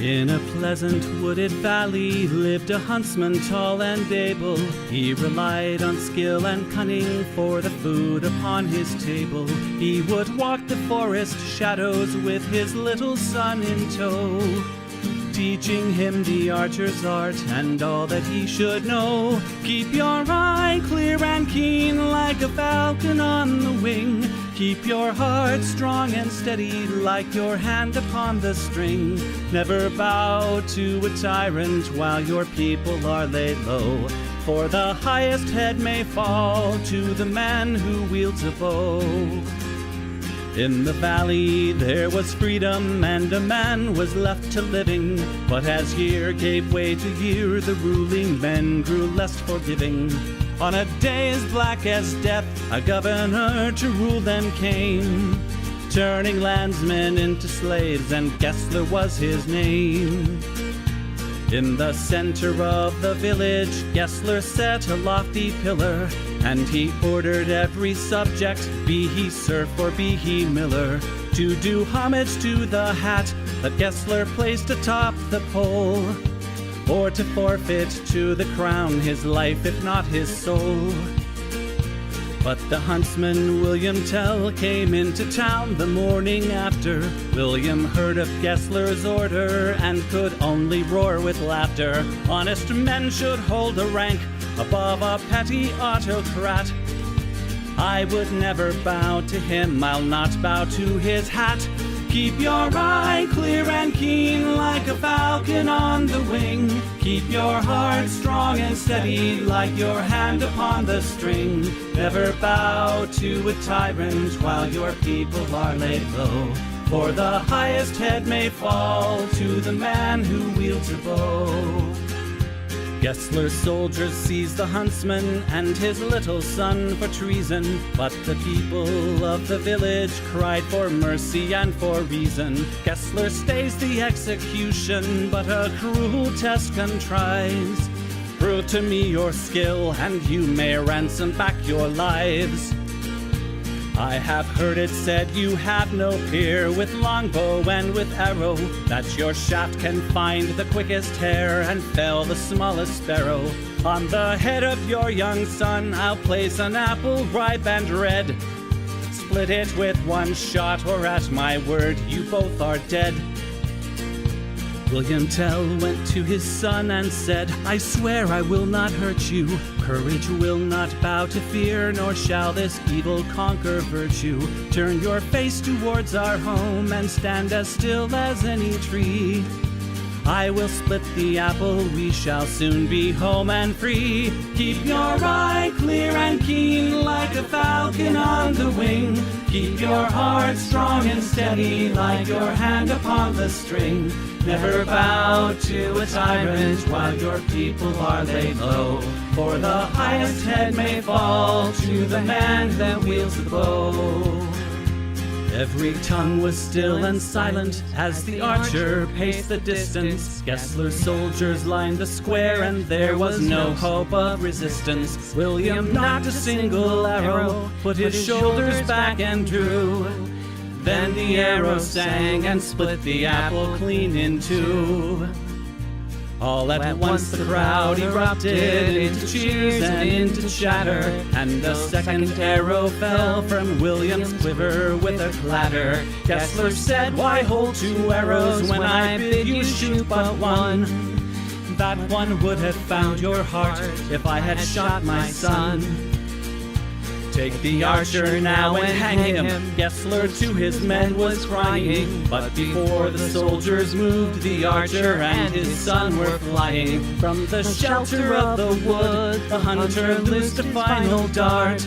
In a pleasant wooded valley lived a huntsman tall and able. He relied on skill and cunning for the food upon his table. He would walk the forest shadows with his little son in tow, teaching him the archer's art and all that he should know. Keep your eye clear and keen like a falcon on the wing. Keep your heart strong and steady like your hand upon the string. Never bow to a tyrant while your people are laid low, for the highest head may fall to the man who wields a bow. In the valley there was freedom, and a man was left to living. But as year gave way to year, the ruling men grew less forgiving. On a day as black as death, a governor to rule them came, turning landsmen into slaves, and Gessler was his name. In the center of the village, Gessler set a lofty pillar, and he ordered every subject, be he serf or be he miller, to do homage to the hat that Gessler placed atop the pole, or to forfeit to the crown his life, if not his soul. But the huntsman William Tell came into town the morning after. William heard of Gessler's order and could only roar with laughter. Honest men should hold a rank above a petty autocrat. I would never bow to him, I'll not bow to his hat. Keep your eye clear and keen like a falcon on the wing. Keep your heart strong and steady like your hand upon the string. Never bow to a tyrant while your people are laid low, for the highest head may fall to the man who wields a bow. Gessler's soldiers seized the huntsman and his little son for treason, but the people of the village cried for mercy and for reason. Gessler stays the execution, but a cruel test contrives. Prove to me your skill, and you may ransom back your lives. I have heard it said you have no peer with longbow and with arrow, that your shaft can find the quickest hare and fell the smallest sparrow. On the head of your young son I'll place an apple ripe and red. Split it with one shot, or at my word you both are dead. William Tell went to his son and said, I swear I will not hurt you. Courage will not bow to fear, nor shall this evil conquer virtue. Turn your face towards our home and stand as still as any tree. I will split the apple, we shall soon be home and free. Keep your eye clear and keen like a falcon on the wing. Keep your heart strong and steady like your hand upon the string. Never bow to a tyrant while your people are laid low, for the highest head may fall to the man that wields the bow. Every tongue was still and silent as the archer paced the distance. Gessler's soldiers lined the square, and there was no hope of resistance. William knocked a single arrow, put his shoulders back and drew. Then the arrow sang and split the apple clean in two. All at once the crowd erupted into cheers and into chatter, and the second arrow fell from William's quiver with a clatter. Gessler said, why hold two arrows when I bid you shoot but one? That one would have found your heart if I had shot my son. Take the archer now and hang him, Gessler to his men was crying. But before the soldiers moved, the archer and his son were flying. From the shelter of the wood, the hunter loosed a final dart.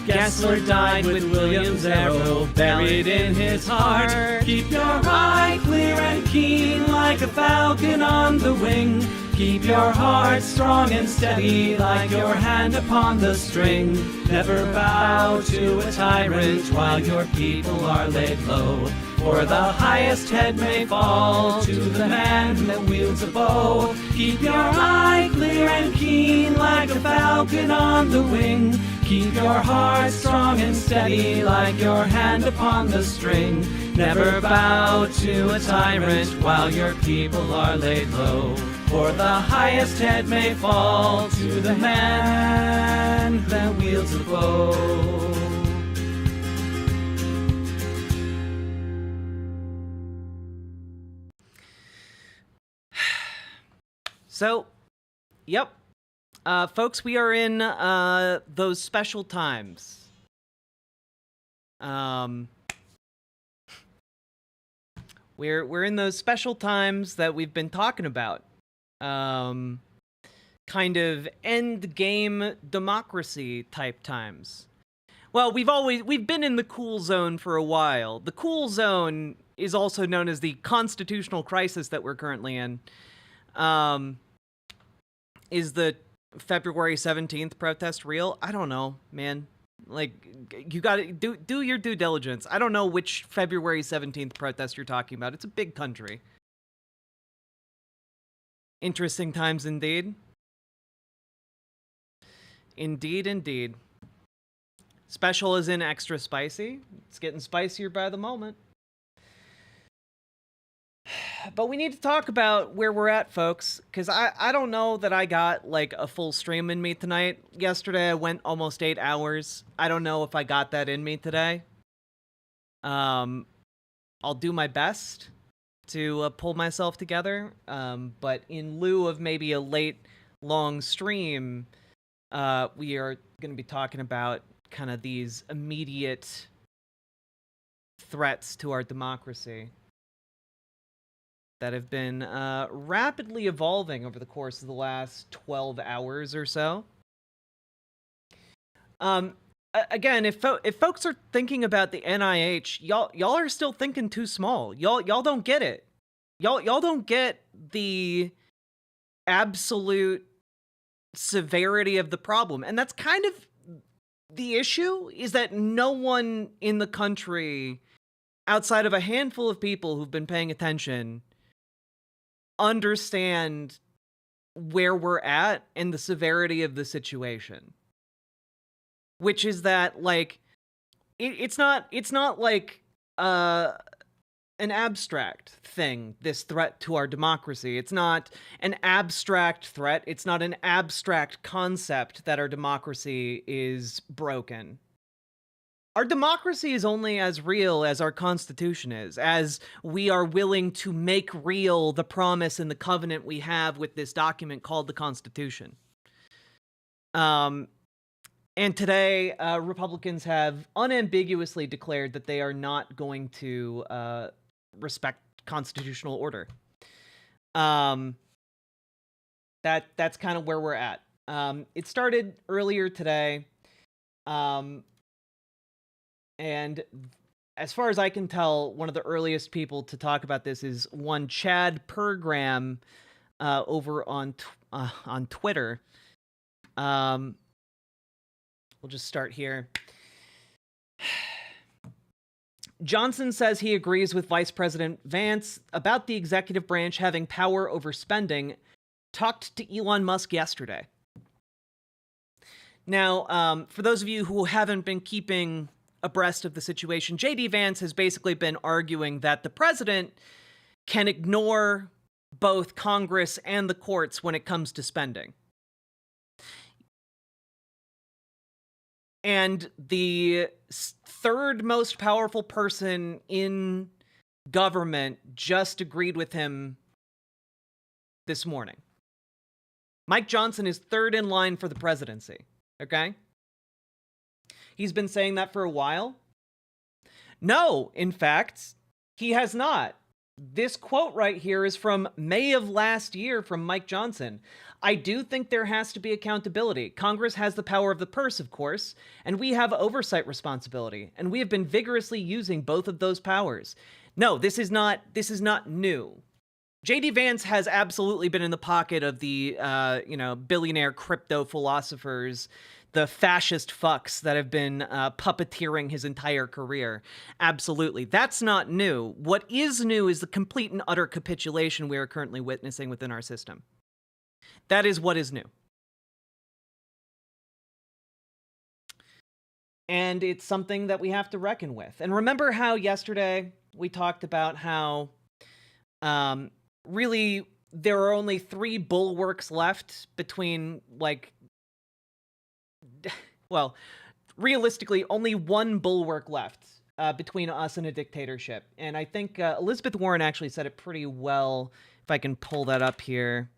Gessler died with William's arrow buried in his heart. Keep your eye clear and keen like a falcon on the wing. Keep your heart strong and steady like your hand upon the string. Never bow to a tyrant while your people are laid low, for the highest head may fall to the man that wields a bow. Keep your eye clear and keen like a falcon on the wing. Keep your heart strong and steady like your hand upon the string. Never bow to a tyrant while your people are laid low, for the highest head may fall to the man that wields the bow. So, yep. Folks, we are in those special times. We're in those special times that we've been talking about. Kind of end game democracy type times. Well, we've been in the cool zone for a while. The cool zone is also known as the constitutional crisis that we're currently in. Is the February 17th protest real? I don't know, man. Like, you gotta do your due diligence. I don't know which February 17th protest you're talking about. It's a big country. Interesting times indeed. Indeed. Special is in extra spicy. It's getting spicier by the moment. But we need to talk about where we're at, folks, because I don't know that I got, like, a full stream in me tonight. Yesterday, I went almost 8 hours. I don't know if I got that in me today. I'll do my best to pull myself together, but in lieu of maybe a late, long stream, we are going to be talking about kind of these immediate threats to our democracy that have been rapidly evolving over the course of the last 12 hours or so. Again, if folks are thinking about the NIH, y'all are still thinking too small. Y'all don't get it. Y'all don't get the absolute severity of the problem. And that's kind of the issue, is that no one in the country, outside of a handful of people who've been paying attention, understand where we're at and the severity of the situation. Which is that, like, it's not like an abstract thing, this threat to our democracy. It's not an abstract threat. It's not an abstract concept that our democracy is broken. Our democracy is only as real as our Constitution is, as we are willing to make real the promise and the covenant we have with this document called the Constitution. And today, Republicans have unambiguously declared that they are not going to respect constitutional order. That's kind of where we're at. It started earlier today. And as far as I can tell, one of the earliest people to talk about this is one Chad Pergram over on Twitter. We'll just start here. Johnson says he agrees with Vice President Vance about the executive branch having power over spending. Talked to Elon Musk yesterday. Now, for those of you who haven't been keeping abreast of the situation, J.D. Vance has basically been arguing that the president can ignore both Congress and the courts when it comes to spending. And the third most powerful person in government just agreed with him this morning. Mike Johnson is third in line for the presidency, okay? He's been saying that for a while. No, in fact, he has not. This quote right here is from May of last year from Mike Johnson. I do think there has to be accountability. Congress has the power of the purse, of course, and we have oversight responsibility, and we have been vigorously using both of those powers. No, this is not new. J.D. Vance has absolutely been in the pocket of the, billionaire crypto philosophers, the fascist fucks that have been puppeteering his entire career. Absolutely. That's not new. What is new is the complete and utter capitulation we are currently witnessing within our system. That is what is new. And it's something that we have to reckon with. And remember how yesterday we talked about how really there are only 3 bulwarks left between, like, well, realistically, only 1 bulwark left between us and a dictatorship. And I think Elizabeth Warren actually said it pretty well, if I can pull that up here,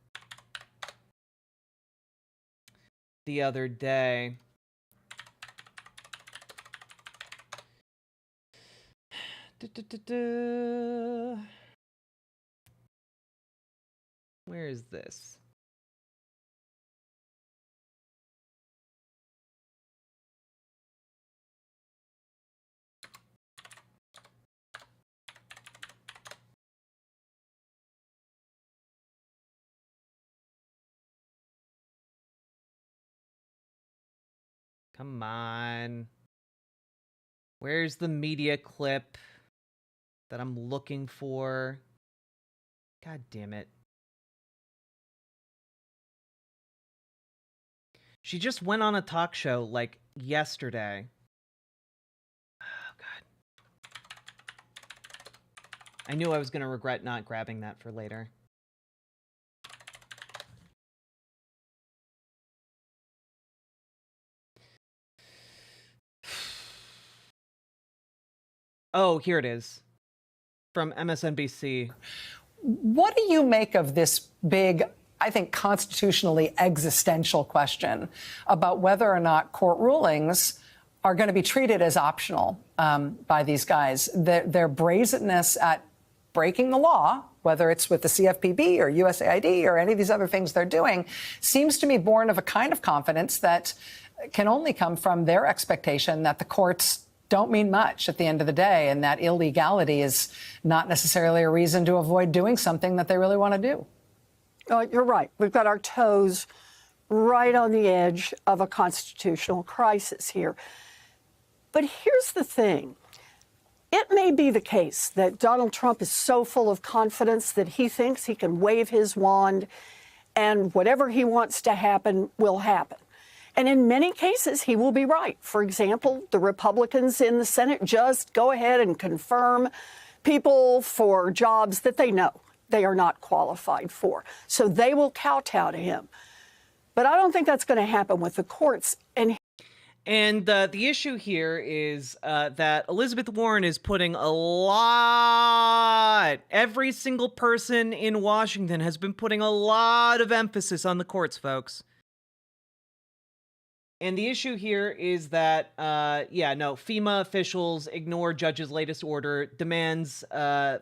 the other day. Where is this? Come on. Where's the media clip that I'm looking for? God damn it. She just went on a talk show, like, yesterday. Oh, God. I knew I was going to regret not grabbing that for later. Oh, here it is. From MSNBC. What do you make of this big, I think, constitutionally existential question about whether or not court rulings are going to be treated as optional by these guys? Their brazenness at breaking the law, whether it's with the CFPB or USAID or any of these other things they're doing, seems to me born of a kind of confidence that can only come from their expectation that the courts don't mean much at the end of the day, and that illegality is not necessarily a reason to avoid doing something that they really want to do. You're right. We've got our toes right on the edge of a constitutional crisis here. But here's the thing. It may be the case that Donald Trump is so full of confidence that he thinks he can wave his wand and whatever he wants to happen will happen. And in many cases, he will be right. For example, the Republicans in the Senate just go ahead and confirm people for jobs that they know they are not qualified for. So they will kowtow to him. But I don't think that's going to happen with the courts. And the issue here is that Elizabeth Warren is putting a lot, every single person in Washington has been putting a lot of emphasis on the courts, folks. And the issue here is that, FEMA officials ignore judge's latest order, demands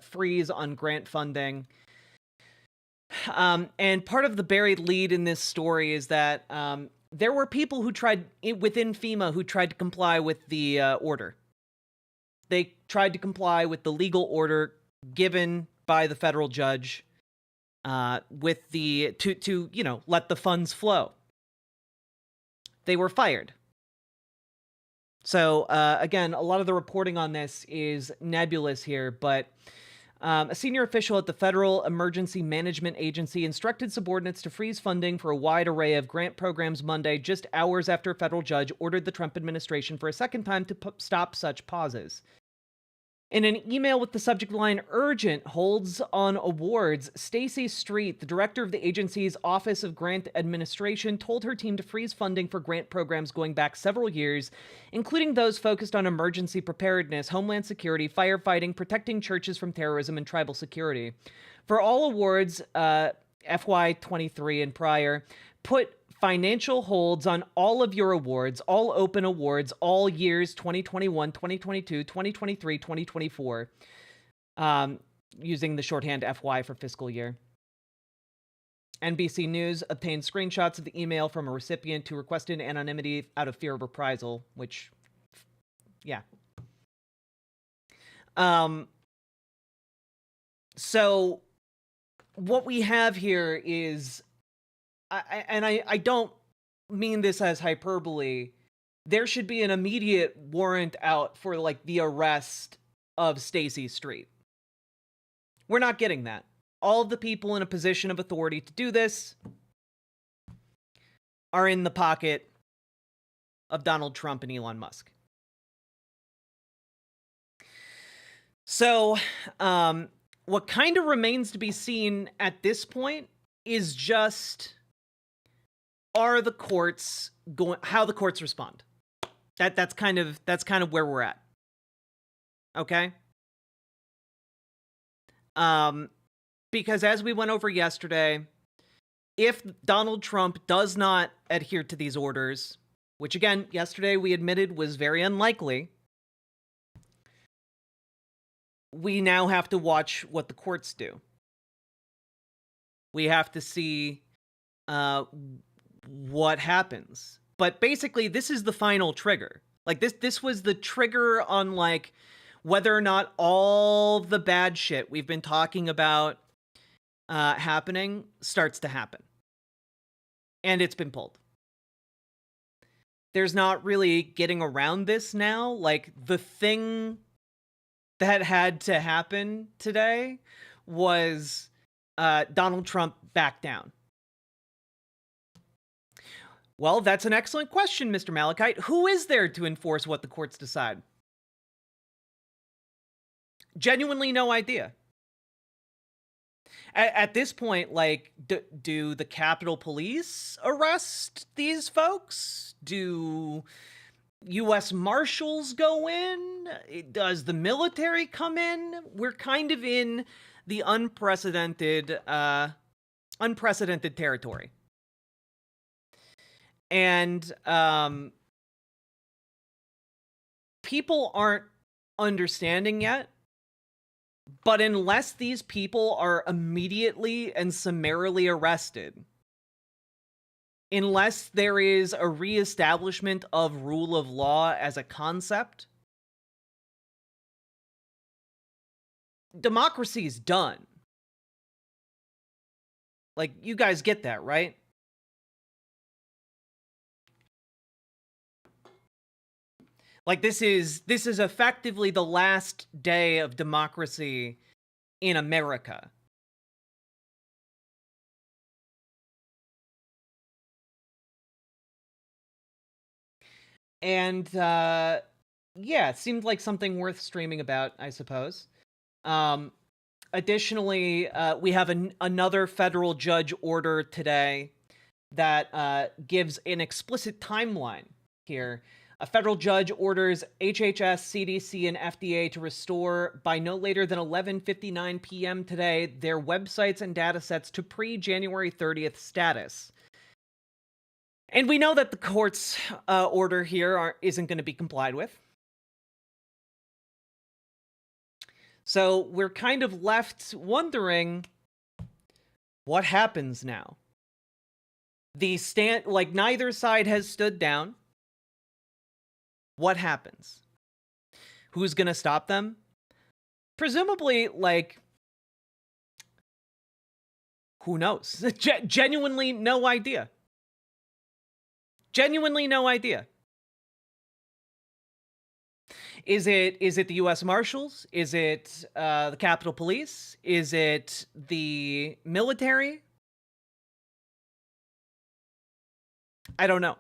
freeze on grant funding. And part of the buried lead in this story is that there were people who tried, within FEMA, who tried to comply with the order. They tried to comply with the legal order given by the federal judge with the, to let the funds flow. They were fired. So, again, a lot of the reporting on this is nebulous here, but a senior official at the Federal Emergency Management Agency instructed subordinates to freeze funding for a wide array of grant programs Monday, just hours after a federal judge ordered the Trump administration for a second time to stop such pauses. In an email with the subject line, urgent holds on awards, Stacey Street, the director of the agency's Office of Grant Administration, told her team to freeze funding for grant programs going back several years, including those focused on emergency preparedness, homeland security, firefighting, protecting churches from terrorism, and tribal security. For all awards, FY23 and prior, put financial holds on all of your awards, all open awards, all years 2021, 2022, 2023, 2024, using the shorthand FY for fiscal year. NBC News obtained screenshots of the email from a recipient who requested anonymity out of fear of reprisal, which, yeah. So what we have here is, I don't mean this as hyperbole, there should be an immediate warrant out for, like, the arrest of Stacey Street. We're not getting that. All of the people in a position of authority to do this are in the pocket of Donald Trump and Elon Musk. So, what kind of remains to be seen at this point is just how the courts respond. That's kind of where we're at. Okay? Because as we went over yesterday, if Donald Trump does not adhere to these orders, which again, yesterday we admitted was very unlikely, we now have to watch what the courts do. We have to see what happens. But basically, this is the final trigger. Like, this was the trigger on, like, whether or not all the bad shit we've been talking about happening starts to happen. And it's been pulled. There's not really getting around this now. Like, the thing that had to happen today was Donald Trump back down. Well, that's an excellent question, Mr. Malachite. Who is there to enforce what the courts decide? Genuinely no idea. At this point, like, do the Capitol Police arrest these folks? Do U.S. Marshals go in? Does the military come in? We're kind of in the unprecedented territory. And people aren't understanding yet. But unless these people are immediately and summarily arrested, unless there is a reestablishment of rule of law as a concept, democracy is done. Like, you guys get that, right? Like, this is effectively the last day of democracy in America. And, yeah, it seemed like something worth streaming about, I suppose. Additionally, we have another federal judge order today that gives an explicit timeline here. A federal judge orders HHS, CDC, and FDA to restore, by no later than 11:59 p.m. today, their websites and datasets to pre-January 30th status. And we know that the court's order here isn't going to be complied with. So we're kind of left wondering, what happens now? Neither side has stood down. What happens? Who's going to stop them? Presumably, who knows? Genuinely no idea. Genuinely no idea. Is it the U.S. Marshals? Is it the Capitol Police? Is it the military? I don't know.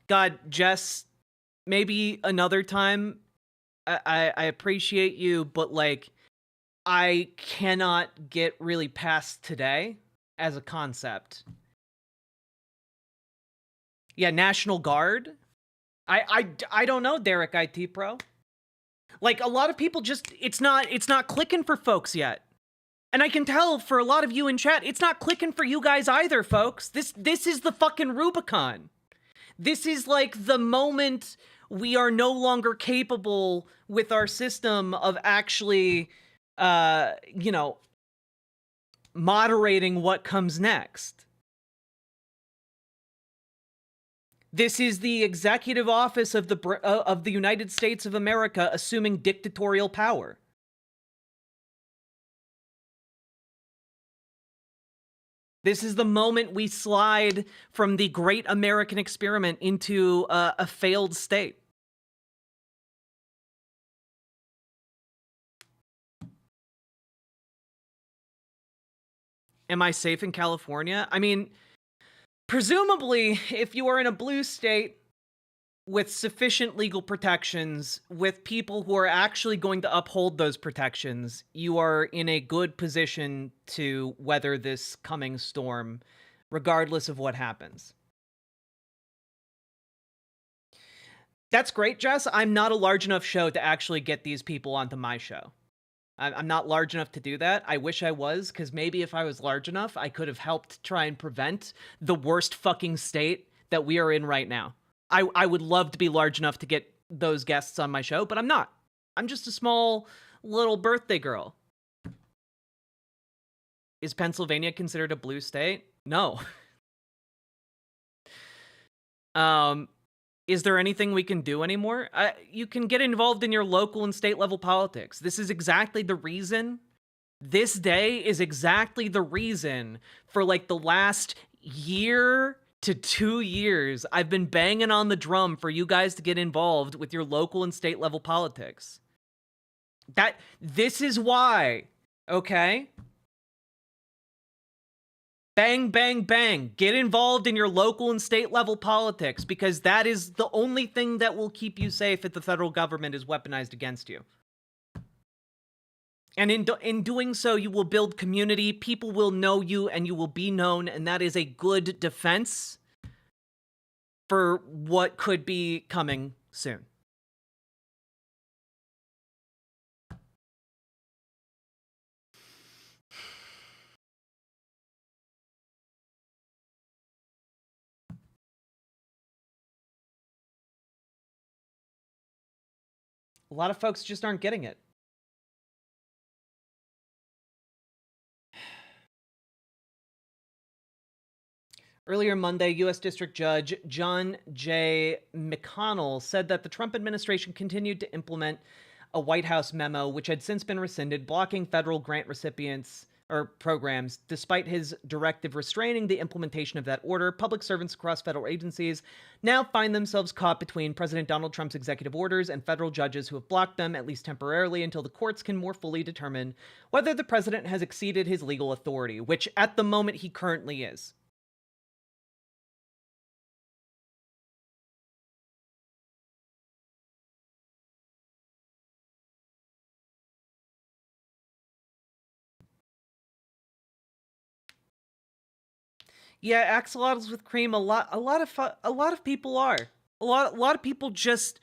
God, Jess, maybe another time. I appreciate you, but I cannot get really past today as a concept. Yeah, National Guard. I don't know, Derek IT Pro. A lot of people just it's not clicking for folks yet. And I can tell for a lot of you in chat, it's not clicking for you guys either, folks. This is the fucking Rubicon. This is the moment we are no longer capable with our system of actually moderating what comes next. This is the executive office of the United States of America assuming dictatorial power. This is the moment we slide from the great American experiment into a failed state. Am I safe in California? I mean, presumably, if you are in a blue state, with sufficient legal protections, with people who are actually going to uphold those protections, you are in a good position to weather this coming storm, regardless of what happens. That's great, Jess. I'm not a large enough show to actually get these people onto my show. I'm not large enough to do that. I wish I was, because maybe if I was large enough, I could have helped try and prevent the worst fucking state that we are in right now. I would love to be large enough to get those guests on my show, but I'm not. I'm just a small little birthday girl. Is Pennsylvania considered a blue state? No. Is there anything we can do anymore? You can get involved in your local and state level politics. This is exactly the reason. This day is exactly the reason for like the last year to 2 years I've been banging on the drum for you guys to get involved with your local and state level politics. This is why, okay? Bang, bang, bang. Get involved in your local and state level politics, because that is the only thing that will keep you safe if the federal government is weaponized against you. And in doing so, you will build community, people will know you, and you will be known, and that is a good defense for what could be coming soon. A lot of folks just aren't getting it. Earlier Monday, U.S. District Judge John J. McConnell said that the Trump administration continued to implement a White House memo, which had since been rescinded, blocking federal grant recipients or programs. Despite his directive restraining the implementation of that order, public servants across federal agencies now find themselves caught between President Donald Trump's executive orders and federal judges who have blocked them, at least temporarily, until the courts can more fully determine whether the president has exceeded his legal authority, which at the moment he currently is. Yeah, axolotls with cream. A lot of people are. A lot of people just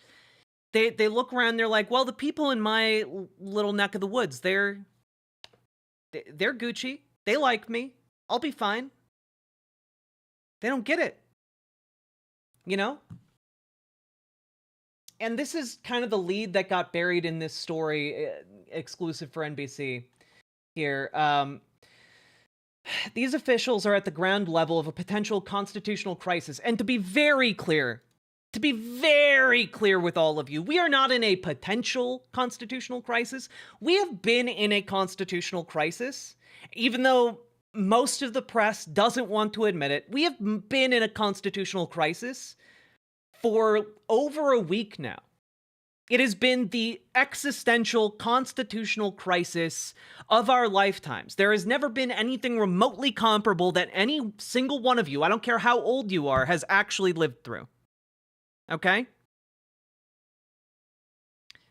they look around. They're like, well, the people in my little neck of the woods, they're Gucci. They like me. I'll be fine. They don't get it, you know. And this is kind of the lead that got buried in this story, exclusive for NBC. Here. These officials are at the ground level of a potential constitutional crisis. And to be very clear with all of you, we are not in a potential constitutional crisis. We have been in a constitutional crisis, even though most of the press doesn't want to admit it. We have been in a constitutional crisis for over a week now. It has been the existential constitutional crisis of our lifetimes. There has never been anything remotely comparable that any single one of you, I don't care how old you are, has actually lived through. Okay?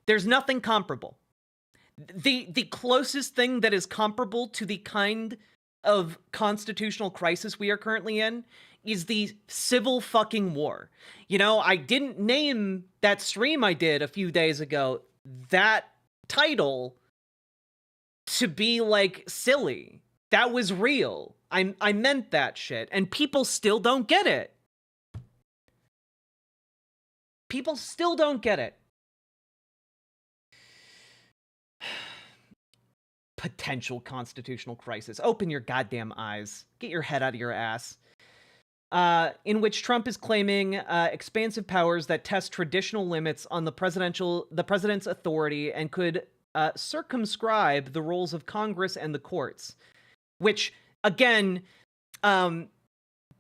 There's nothing comparable. The closest thing that is comparable to the kind of constitutional crisis we are currently in is the civil fucking war. You know, I didn't name that stream I did a few days ago that title to be like silly. That was real. I meant that shit, and people still don't get it. People still don't get it. Potential constitutional crisis. Open your goddamn eyes. Get your head out of your ass. In which Trump is claiming expansive powers that test traditional limits on the president's authority and could circumscribe the roles of Congress and the courts. Which, again,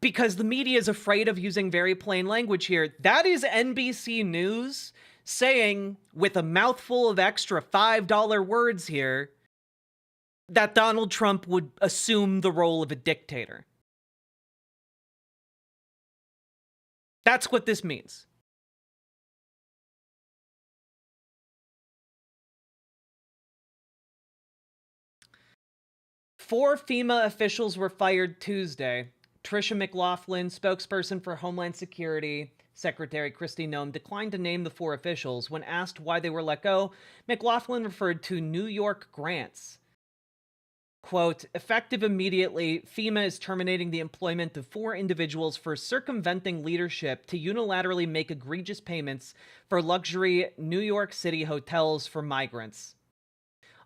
because the media is afraid of using very plain language here, that is NBC News saying, with a mouthful of extra $5 words here, that Donald Trump would assume the role of a dictator. That's what this means. 4 FEMA officials were fired Tuesday. Tricia McLaughlin, spokesperson for Homeland Security, Secretary Kristi Noem, declined to name the 4 officials. When asked why they were let go, McLaughlin referred to New York grants. Quote, effective immediately, FEMA is terminating the employment of 4 individuals for circumventing leadership to unilaterally make egregious payments for luxury New York City hotels for migrants.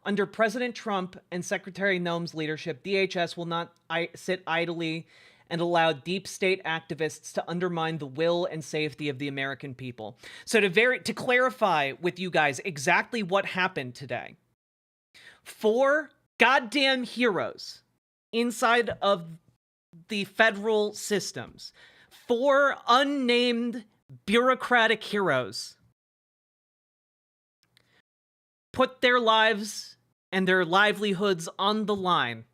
Under President Trump and Secretary Noem's leadership, DHS will not sit idly and allow deep state activists to undermine the will and safety of the American people. So to clarify with you guys exactly what happened today, 4 goddamn heroes inside of the federal systems, 4 unnamed bureaucratic heroes put their lives and their livelihoods on the line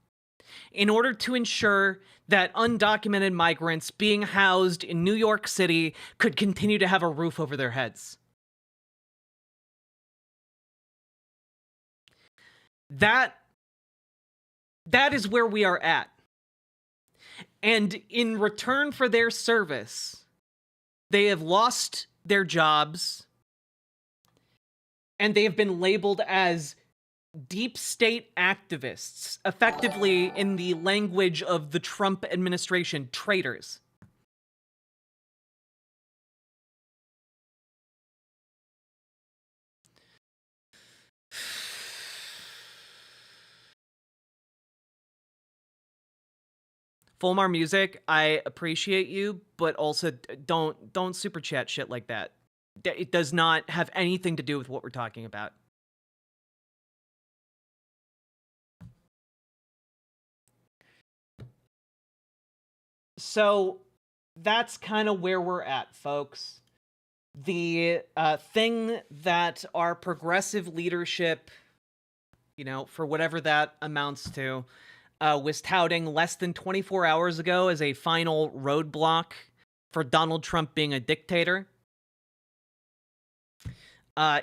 in order to ensure that undocumented migrants being housed in New York City could continue to have a roof over their heads. That is where we are at. And in return for their service, they have lost their jobs, and they have been labeled as deep state activists, effectively, in the language of the Trump administration, traitors. Fulmar Music, I appreciate you, but also don't super chat shit like that. It does not have anything to do with what we're talking about. So that's kind of where we're at, folks. The thing that our progressive leadership, you know, for whatever that amounts to, was touting less than 24 hours ago as a final roadblock for Donald Trump being a dictator,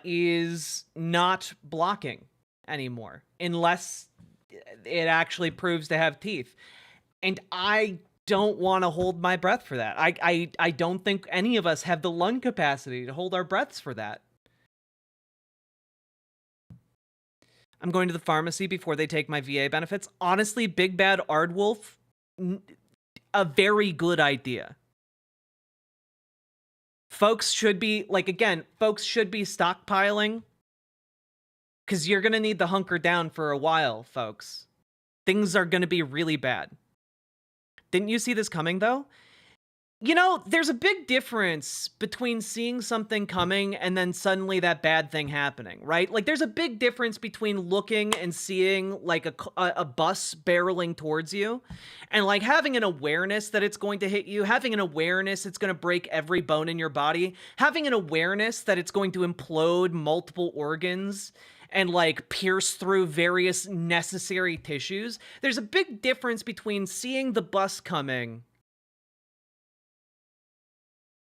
is not blocking anymore, unless it actually proves to have teeth. And I don't want to hold my breath for that. I don't think any of us have the lung capacity to hold our breaths for that. I'm going to the pharmacy before they take my VA benefits. Honestly, Big Bad Aardwolf, a very good idea. Folks should be, folks should be stockpiling, because you're going to need to hunker down for a while, folks. Things are going to be really bad. Didn't you see this coming, though? You know, there's a big difference between seeing something coming and then suddenly that bad thing happening, right? Like, there's a big difference between looking and seeing, like, a bus barreling towards you and, like, having an awareness that it's going to hit you, having an awareness it's going to break every bone in your body, having an awareness that it's going to implode multiple organs and, like, pierce through various necessary tissues. There's a big difference between seeing the bus coming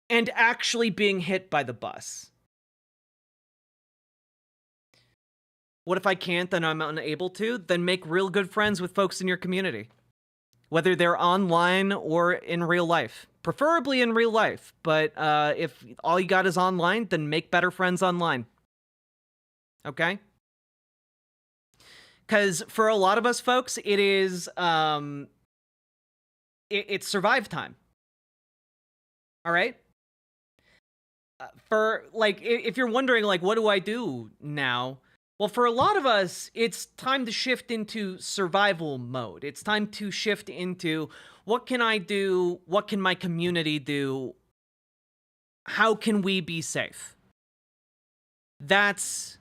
and actually being hit by the bus. What if I can't, then I'm unable to? Then make real good friends with folks in your community, whether they're online or in real life. Preferably in real life, but if all you got is online, then make better friends online. Okay? Because for a lot of us folks, it is, it's survive time. All right? For, like, if you're wondering, like, what do I do now? Well, for a lot of us, it's time to shift into survival mode. It's time to shift into, what can I do? What can my community do? How can we be safe? That's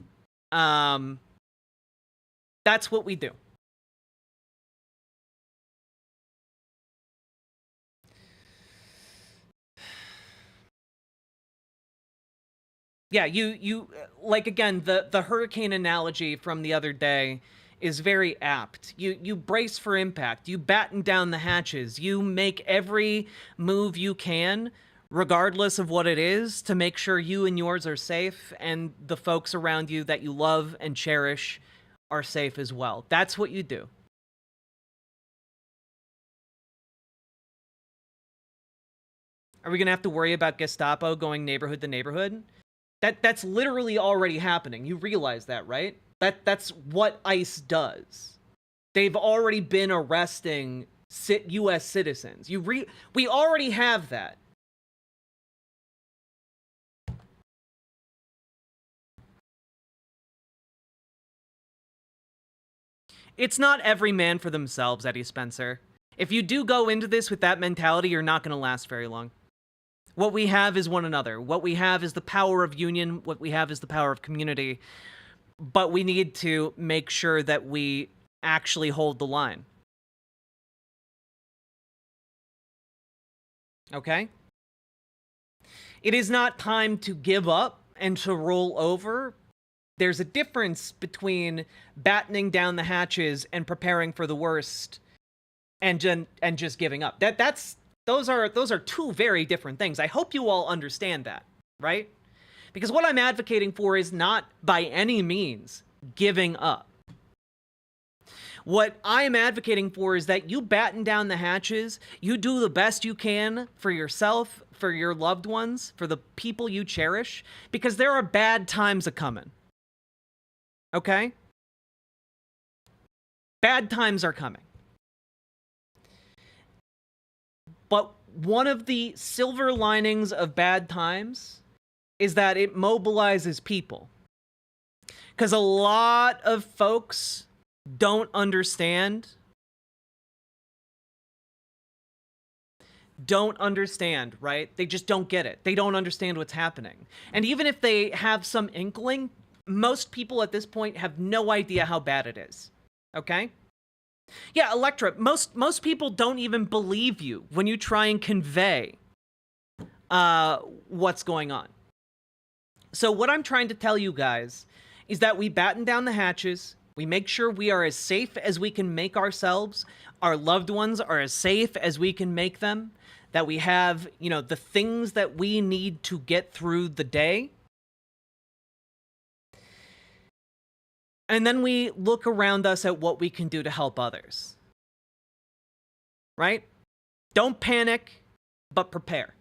what we do. Yeah, you like, again, the hurricane analogy from the other day is very apt. You brace for impact. You batten down the hatches. You make every move you can, regardless of what it is, to make sure you and yours are safe and the folks around you that you love and cherish are safe as well. That's what you do. Are we going to have to worry about Gestapo going neighborhood to neighborhood? That's literally already happening. You realize that, right? That's what ICE does. They've already been arresting U.S. citizens. We already have that. It's not every man for themselves, Eddie Spencer. If you do go into this with that mentality, you're not going to last very long. What we have is one another. What we have is the power of union. What we have is the power of community. But we need to make sure that we actually hold the line. Okay? It is not time to give up and to roll over. There's a difference between battening down the hatches and preparing for the worst and just giving up. Those are two very different things. I hope you all understand that, right? Because what I'm advocating for is not by any means giving up. What I am advocating for is that you batten down the hatches, you do the best you can for yourself, for your loved ones, for the people you cherish, because there are bad times a-coming. Okay? Bad times are coming. But one of the silver linings of bad times is that it mobilizes people. Because a lot of folks don't understand. Right? They just don't get it. They don't understand what's happening. And even if they have some inkling, most people at this point have no idea how bad it is. Okay? Yeah, Electra, most people don't even believe you when you try and convey what's going on. So what I'm trying to tell you guys is that we batten down the hatches, we make sure we are as safe as we can make ourselves, our loved ones are as safe as we can make them, that we have, the things that we need to get through the day. And then we look around us at what we can do to help others. Right? Don't panic, but prepare.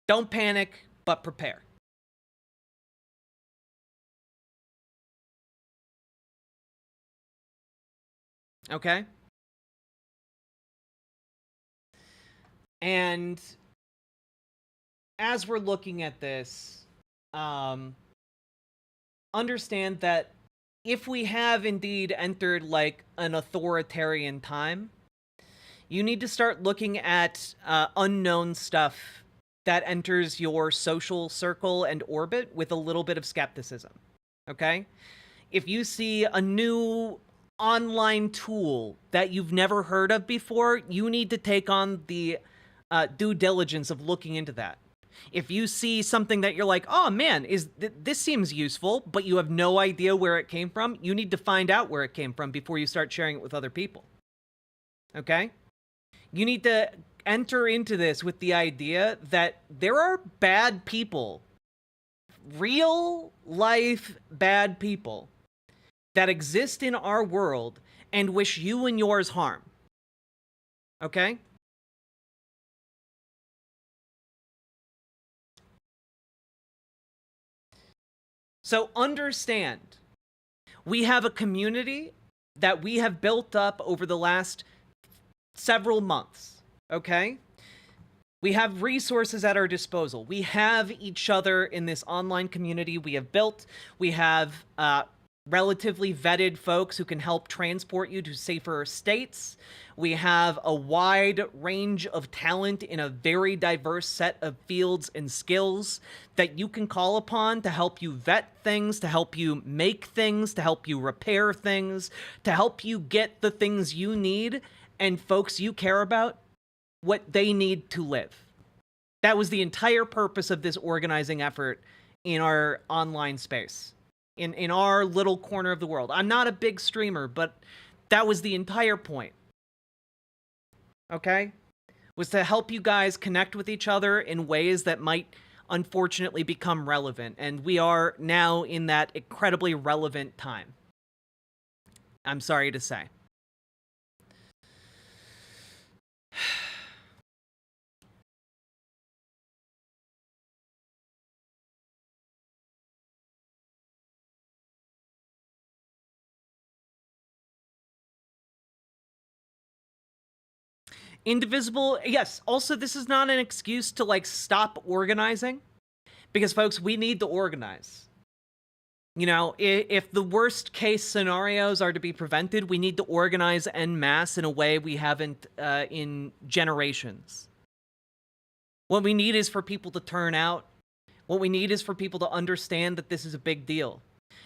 Don't panic, but prepare. Okay? And as we're looking at this, understand that if we have indeed entered like an authoritarian time, you need to start looking at unknown stuff that enters your social circle and orbit with a little bit of skepticism. Okay? If you see a new online tool that you've never heard of before, you need to take on the due diligence of looking into that. If you see something that you're like, oh man, this seems useful, but you have no idea where it came from, you need to find out where it came from before you start sharing it with other people. Okay? You need to enter into this with the idea that there are bad people, real life bad people, that exist in our world and wish you and yours harm. Okay? So understand, we have a community that we have built up over the last several months, okay? We have resources at our disposal. We have each other in this online community we have built. We have relatively vetted folks who can help transport you to safer states. We have a wide range of talent in a very diverse set of fields and skills that you can call upon to help you vet things, to help you make things, to help you repair things, to help you get the things you need and folks you care about what they need to live. That was the entire purpose of this organizing effort in our online space. In our little corner of the world. I'm not a big streamer, but that was the entire point. Okay? Was to help you guys connect with each other in ways that might unfortunately become relevant. And we are now in that incredibly relevant time. I'm sorry to say. Indivisible, yes. Also, this is not an excuse to, like, stop organizing. Because, folks, we need to organize. You know, if the worst case scenarios are to be prevented, we need to organize en masse in a way we haven't in generations. What we need is for people to turn out. What we need is for people to understand that this is a big deal.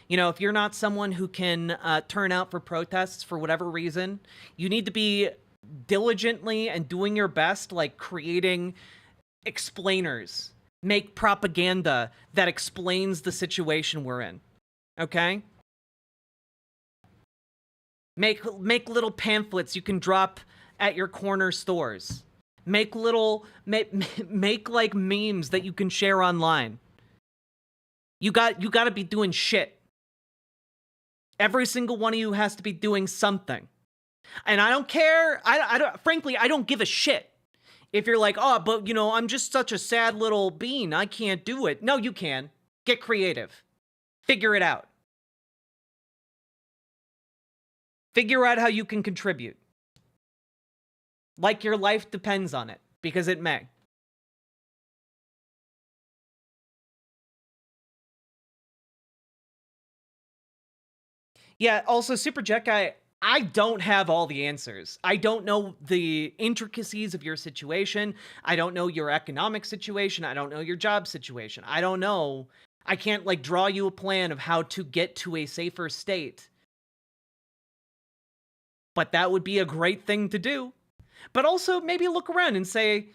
You know, if you're not someone who can turn out for protests for whatever reason, you need to be diligently and doing your best, like creating explainers. Make propaganda that explains the situation we're in. Okay? Make little pamphlets you can drop at your corner stores. Make like memes that you can share online. You got to be doing shit. Every single one of you has to be doing something. And I don't care. Frankly, I don't give a shit. If you're like, oh, but, you know, I'm just such a sad little bean. I can't do it. No, you can. Get creative. Figure it out. Figure out how you can contribute. Like your life depends on it, because it may. Yeah, also, Super Jet Guy, I don't have all the answers. I don't know the intricacies of your situation. I don't know your economic situation. I don't know your job situation. I don't know. I can't, like, draw you a plan of how to get to a safer state. But that would be a great thing to do. But also, maybe look around and say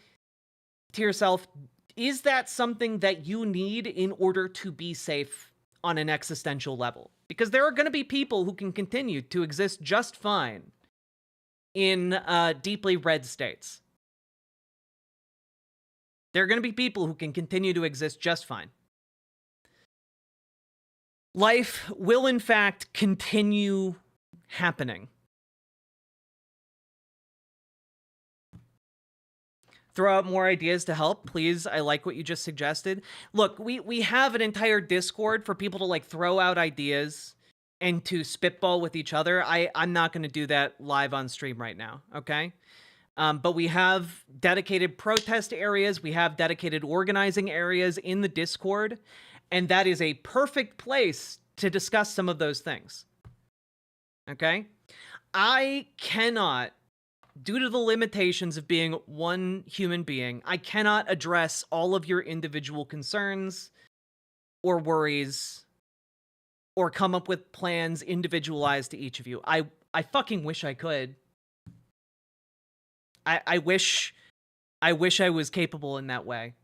to yourself, is that something that you need in order to be safe on an existential level? Because there are going to be people who can continue to exist just fine in deeply red states. There are going to be people who can continue to exist just fine. Life will, in fact, continue happening. Throw out more ideas to help, please. I like what you just suggested. Look, we have an entire Discord for people to, like, throw out ideas and to spitball with each other. I'm not going to do that live on stream right now, okay? But we have dedicated protest areas. We have dedicated organizing areas in the Discord. And that is a perfect place to discuss some of those things. Okay? I cannot, due to the limitations of being one human being, I cannot address all of your individual concerns or worries or come up with plans individualized to each of you. I fucking wish I could. I wish I was capable in that way.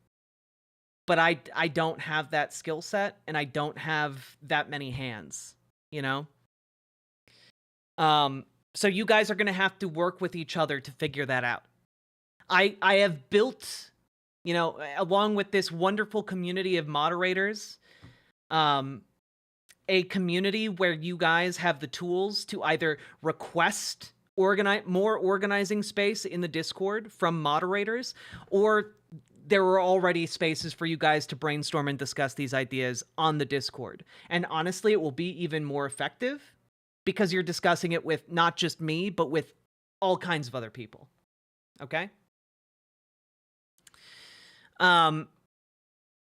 But I don't have that skill set, and I don't have that many hands, you know? So you guys are going to have to work with each other to figure that out. I have built, you know, along with this wonderful community of moderators, a community where you guys have the tools to either request more organizing space in the Discord from moderators, or there are already spaces for you guys to brainstorm and discuss these ideas on the Discord. And honestly, it will be even more effective because you're discussing it with not just me, but with all kinds of other people. Okay?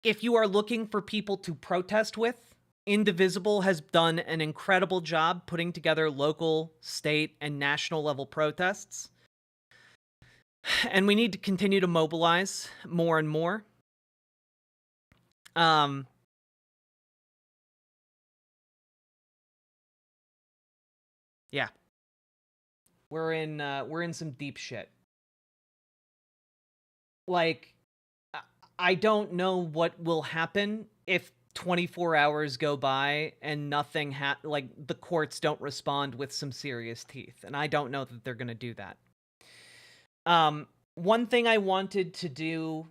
If you are looking for people to protest with, Indivisible has done an incredible job putting together local, state, and national level protests. And we need to continue to mobilize more and more. Yeah. We're in some deep shit. Like, I don't know what will happen if 24 hours go by and nothing like the courts don't respond with some serious teeth, and I don't know that they're going to do that. One thing I wanted to do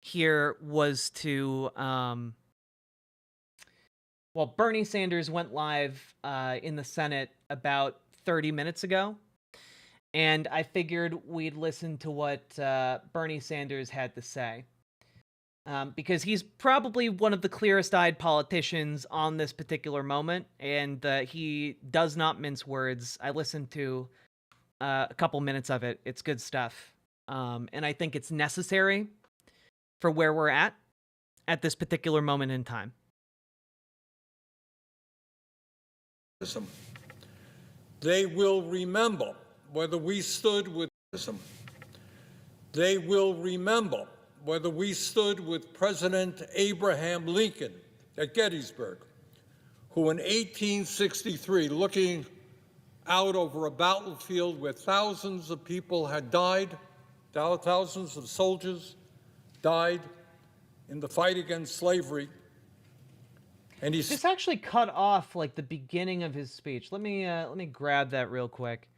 here was to, well, Bernie Sanders went live in the Senate about 30 minutes ago, and I figured we'd listen to what Bernie Sanders had to say. Because he's probably one of the clearest-eyed politicians on this particular moment, and he does not mince words. I listened to a couple minutes of it. It's good stuff. And I think it's necessary for where we're at this particular moment in time. They will remember whether we stood with them. They will remember whether we stood with President Abraham Lincoln at Gettysburg, who in 1863, looking out over a battlefield where thousands of people had died, thousands of soldiers died in the fight against slavery. And This actually cut off like the beginning of his speech. Let me grab that real quick.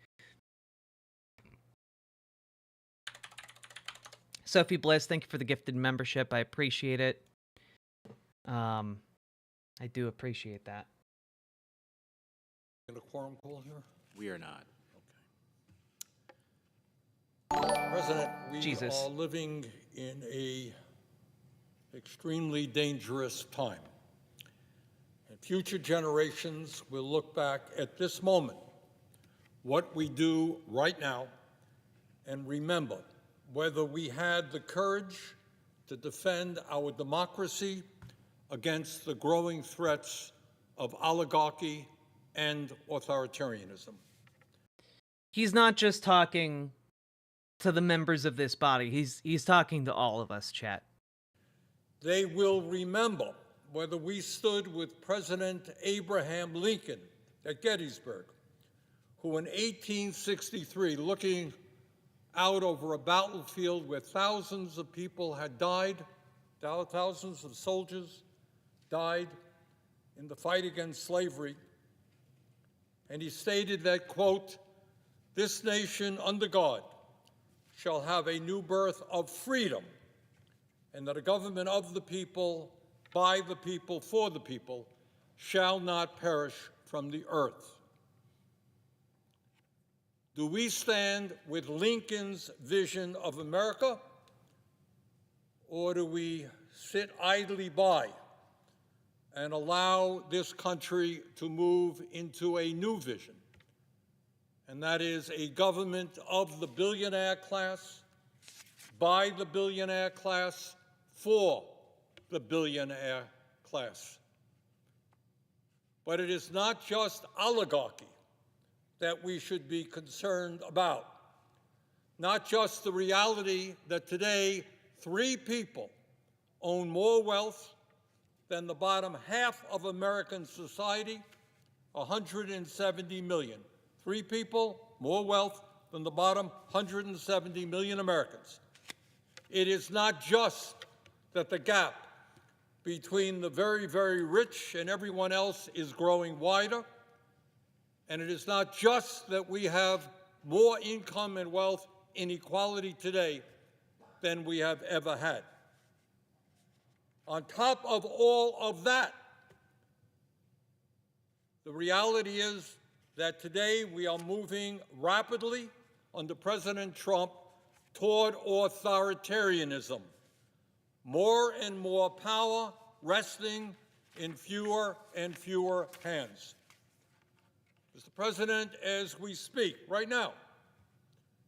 Sophie Bliss, thank you for the gifted membership. I appreciate it. I do appreciate that. In a quorum call here? We are not. President, we Jesus. are living in a extremely dangerous time. And future generations will look back at this moment, what we do right now, and remember whether we had the courage to defend our democracy against the growing threats of oligarchy and authoritarianism. He's not just talking to the members of this body. He's talking to all of us, chat. They will remember whether we stood with President Abraham Lincoln at Gettysburg, who in 1863, looking out over a battlefield where thousands of people had died, thousands of soldiers died in the fight against slavery, and he stated that, quote, "This nation under God shall have a new birth of freedom, and that a government of the people, by the people, for the people, shall not perish from the earth." Do we stand with Lincoln's vision of America, or do we sit idly by and allow this country to move into a new vision? And that is a government of the billionaire class, by the billionaire class, for the billionaire class. But it is not just oligarchy that we should be concerned about. Not just the reality that today 3 people own more wealth than the bottom half of American society, 170 million. 3 people, more wealth than the bottom 170 million Americans. It is not just that the gap between the very, very rich and everyone else is growing wider, and it is not just that we have more income and wealth inequality today than we have ever had. On top of all of that, the reality is that today we are moving rapidly under President Trump toward authoritarianism. More and more power resting in fewer and fewer hands. Mr. President, as we speak right now,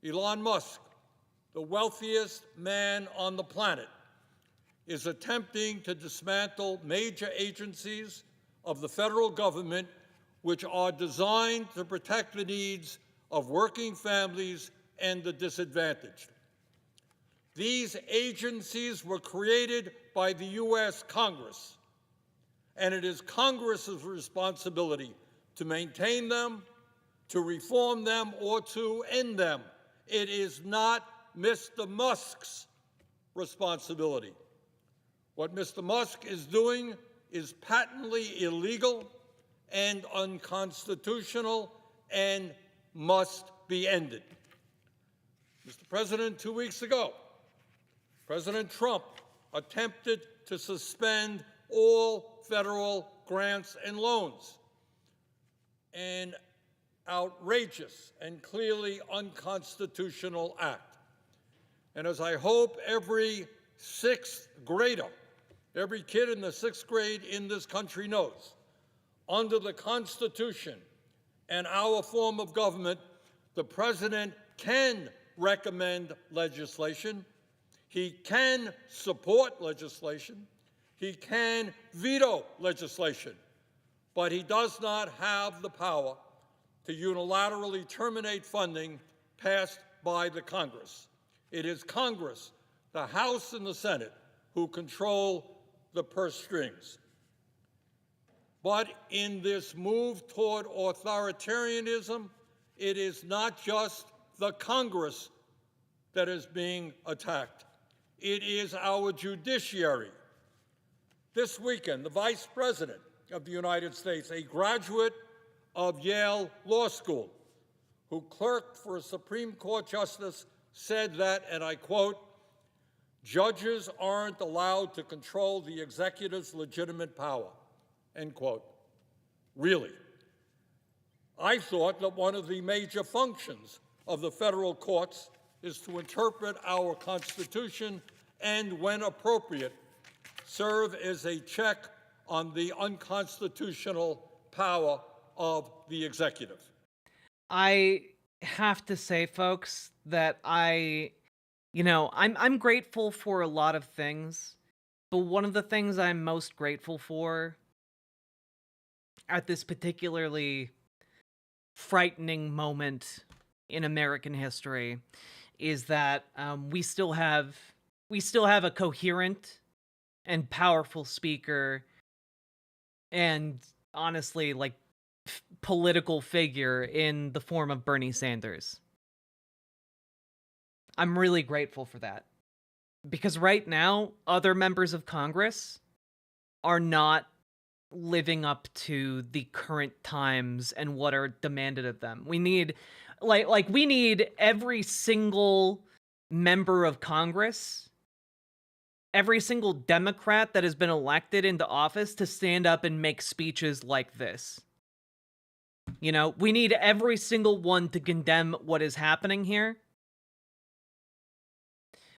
Elon Musk, the wealthiest man on the planet, is attempting to dismantle major agencies of the federal government which are designed to protect the needs of working families and the disadvantaged. These agencies were created by the U.S. Congress, and it is Congress's responsibility to maintain them, to reform them, or to end them. It is not Mr. Musk's responsibility. What Mr. Musk is doing is patently illegal and unconstitutional and must be ended. Mr. President, 2 weeks ago, President Trump attempted to suspend all federal grants and loans. An outrageous and clearly unconstitutional act. And as I hope every 6th grader, every kid in the 6th grade in this country knows, under the Constitution and our form of government, the president can recommend legislation. He can support legislation. He can veto legislation. But he does not have the power to unilaterally terminate funding passed by the Congress. It is Congress, the House and the Senate, who control the purse strings. But in this move toward authoritarianism, it is not just the Congress that is being attacked. It is our judiciary. This weekend, the Vice President of the United States, a graduate of Yale Law School, who clerked for a Supreme Court justice, said that, and I quote, "Judges aren't allowed to control the executive's legitimate power," end quote. Really? I thought that one of the major functions of the federal courts is to interpret our Constitution and, when appropriate, serve as a check on the unconstitutional power of the executive. I have to say, folks, that I'm grateful for a lot of things, but one of the things I'm most grateful for at this particularly frightening moment in American history is that we still have a coherent and powerful speaker and honestly, like, political figure in the form of Bernie Sanders. I'm really grateful for that. Because right now, other members of Congress are not living up to the current times and what are demanded of them. We need, we need every single member of Congress, every single Democrat that has been elected into office to stand up and make speeches like this. You know, we need every single one to condemn what is happening here.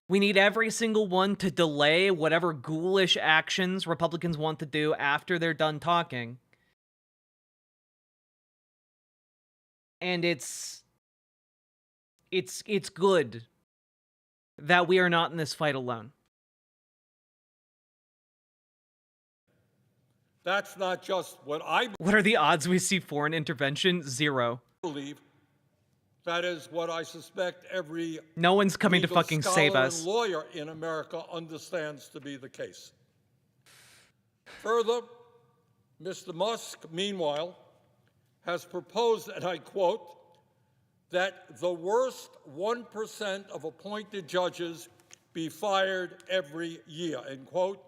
We need every single one to delay whatever ghoulish actions Republicans want to do after they're done talking. And it's good that we are not in this fight alone. That's not just what I What are the odds we see foreign intervention? 0. believe. That is what I suspect every No one's coming to legal fucking save scholar us. and lawyer in America understands to be the case. Further, Mr. Musk, meanwhile, has proposed, and I quote, that the worst 1% of appointed judges be fired every year, end quote.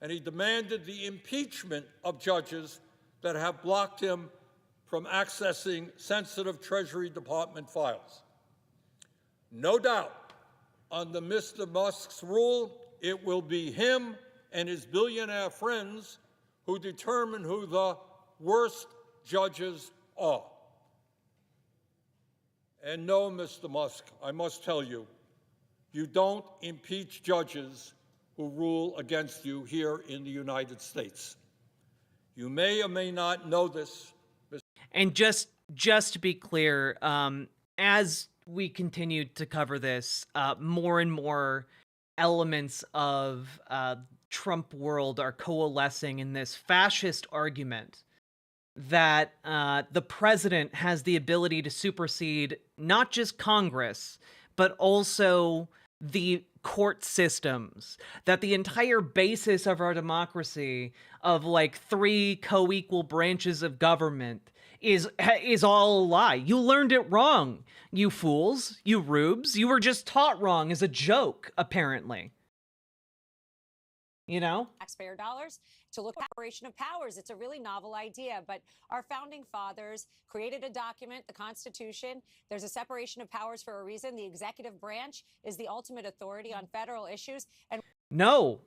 And he demanded the impeachment of judges that have blocked him from accessing sensitive Treasury Department files. No doubt, under Mr. Musk's rule, it will be him and his billionaire friends who determine who the worst judges are. And no, Mr. Musk, I must tell you, you don't impeach judges who rule against you here in the United States. You may or may not know this. And just to be clear, as we continue to cover this, more and more elements of Trump world are coalescing in this fascist argument that the president has the ability to supersede not just Congress, but also the court systems, that the entire basis of our democracy of like 3 co-equal branches of government is all a lie. You learned it wrong, you fools, you rubes. You were just taught wrong as a joke, apparently. You know? Taxpayer dollars to look at separation of powers. It's a really novel idea, but our founding fathers created a document, the Constitution. There's a separation of powers for a reason. The executive branch is the ultimate authority on federal issues. And no,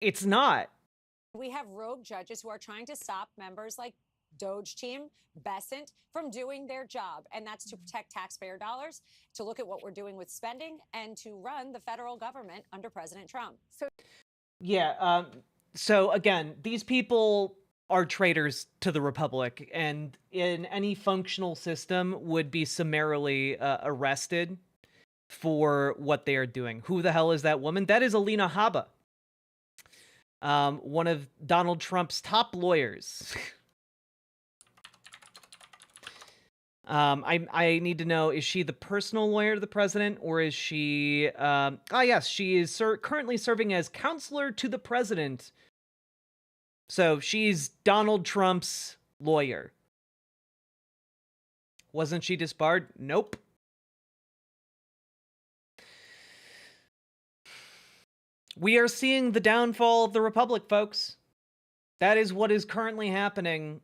it's not. we have rogue judges who are trying to stop members like Doge team, Besant, from doing their job. And that's to protect taxpayer dollars, to look at what we're doing with spending, and to run the federal government under President Trump. Yeah, so again, these people are traitors to the Republic, and in any functional system would be summarily arrested for what they are doing. Who the hell is that woman? That is Alina Habba, one of Donald Trump's top lawyers. I need to know, is she the personal lawyer to the president, or is she, yes, she is currently serving as counselor to the president. So she's Donald Trump's lawyer. Wasn't she disbarred? Nope. We are seeing the downfall of the Republic, folks. That is what is currently happening,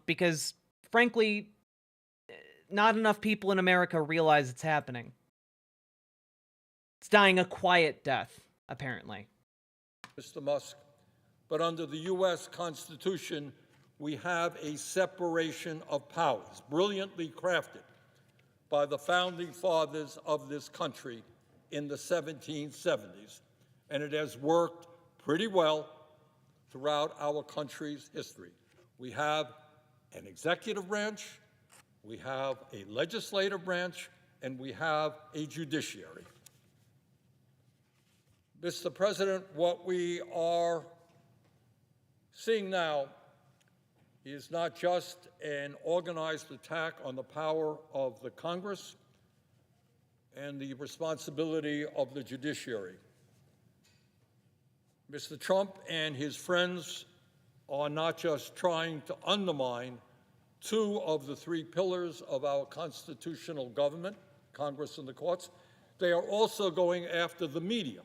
because, frankly, not enough people in America realize it's happening. It's dying a quiet death, apparently. Mr. Musk, but under the U.S. Constitution, we have a separation of powers, brilliantly crafted by the founding fathers of this country in the 1770s, and it has worked pretty well throughout our country's history. We have an executive branch, we have a legislative branch, and we have a judiciary. Mr. President, what we are seeing now is not just an organized attack on the power of the Congress and the responsibility of the judiciary. Mr. Trump and his friends are not just trying to undermine two of the three pillars of our constitutional government, Congress and the courts, they are also going after the media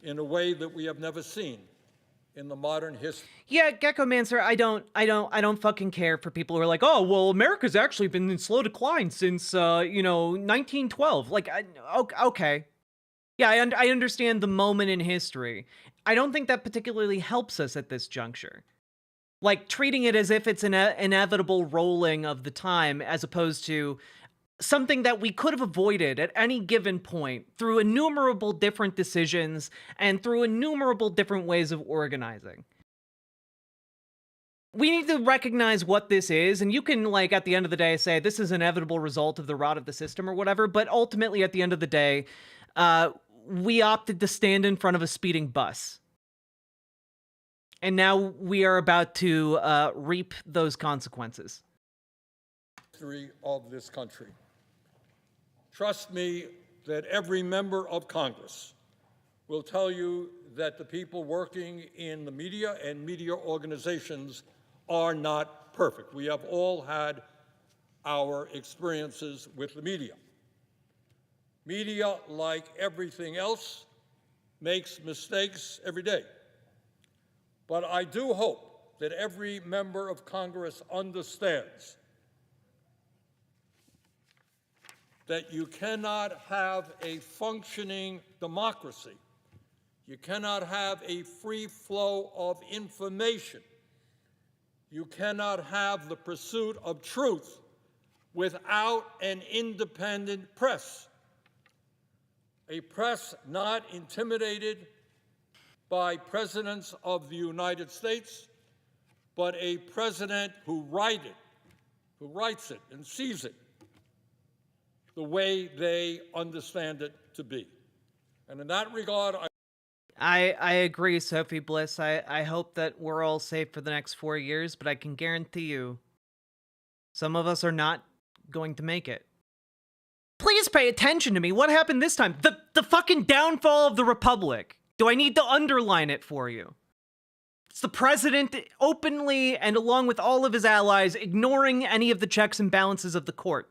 in a way that we have never seen in the modern history. Yeah, Gecko Mancer, I don't fucking care for people who are like, oh, well, America's actually been in slow decline since, 1912. Like, okay. Yeah, I understand the moment in history. I don't think that particularly helps us at this juncture. Like, treating it as if it's an inevitable rolling of the time, as opposed to something that we could have avoided at any given point through innumerable different decisions and through innumerable different ways of organizing. We need to recognize what this is, and you can, like, at the end of the day say this is an inevitable result of the rot of the system or whatever, but ultimately at the end of the day, we opted to stand in front of a speeding bus. And now we are about to reap those consequences. History of this country. Trust me that every member of Congress will tell you that the people working in the media and media organizations are not perfect. We have all had our experiences with the media. Media, like everything else, makes mistakes every day. But I do hope that every member of Congress understands that you cannot have a functioning democracy. You cannot have a free flow of information. You cannot have the pursuit of truth without an independent press. A press not intimidated by presidents of the United States, but a president who writes it and sees it the way they understand it to be. And in that regard, I agree, Sophie Bliss. I hope that we're all safe for the next 4 years, but I can guarantee you some of us are not going to make it. Please pay attention to me. What happened this time? The fucking downfall of the Republic. Do I need to underline it for you? It's the president openly and along with all of his allies ignoring any of the checks and balances of the court.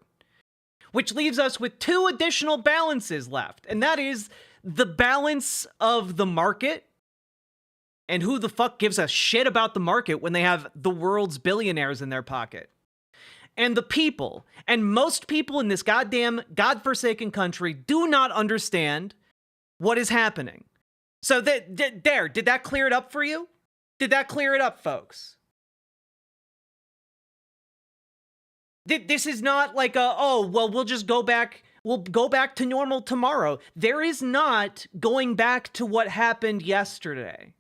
Which leaves us with two additional balances left. And that is the balance of the market. And who the fuck gives a shit about the market when they have the world's billionaires in their pocket? And the people. And most people in this goddamn godforsaken country do not understand what is happening. So did that clear it up for you? Did that clear it up, folks? This is not like we'll just go back. We'll go back to normal tomorrow. There is not going back to what happened yesterday.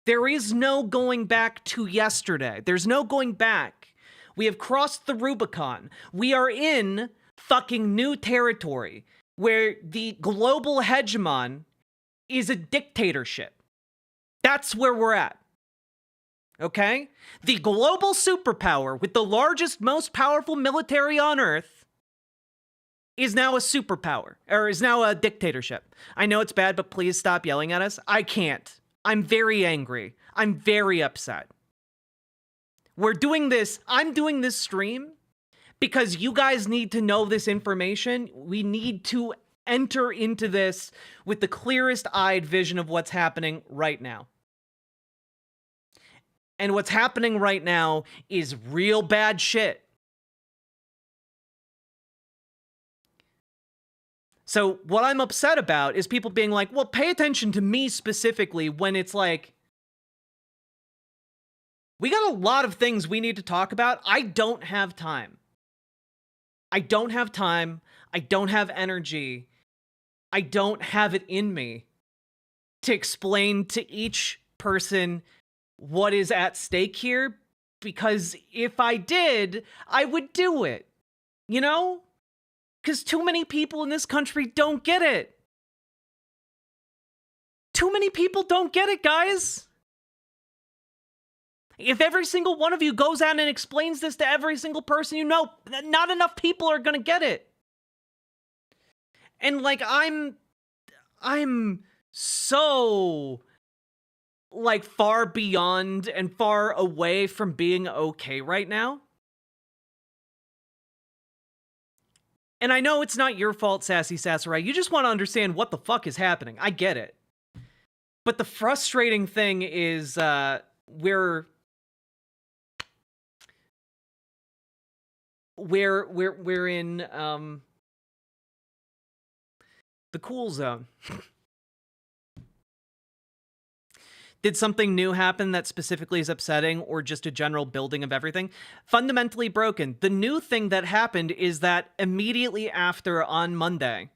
There is no going back to yesterday. There's no going back. We have crossed the Rubicon. We are in fucking new territory. where the global hegemon is a dictatorship. That's where we're at. Okay? The global superpower with the largest, most powerful military on Earth is now a superpower, or is now a dictatorship. I know it's bad, but please stop yelling at us. I can't. I'm very angry. I'm very upset. We're doing this. I'm doing this stream because you guys need to know this information. We need to enter into this with the clearest eyed vision of what's happening right now. And what's happening right now is real bad shit. So what I'm upset about is people being like, well, pay attention to me specifically, when it's like, we got a lot of things we need to talk about. I don't have time. I don't have time. I don't have energy. I don't have it in me to explain to each person what is at stake here, because if I did, I would do it, you know? Because too many people in this country don't get it. Too many people don't get it, guys. If every single one of you goes out and explains this to every single person you know, not enough people are gonna get it. And like, I'm so like far beyond and far away from being okay right now. And I know it's not your fault, Sassy Sasserai. You just want to understand what the fuck is happening. I get it. But the frustrating thing is we're in the cool zone. Did something new happen that specifically is upsetting, or just a general building of everything? Fundamentally broken. The new thing that happened is that immediately after, on Monday,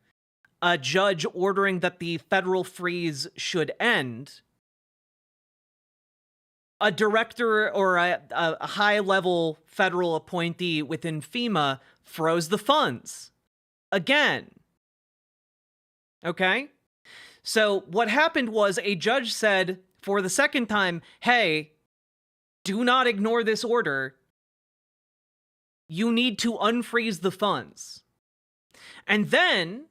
a judge ordering that the federal freeze should end, a director or a high-level federal appointee within FEMA froze the funds. Again. Okay? So what happened was a judge said, for the second time, hey, do not ignore this order. You need to unfreeze the funds. And then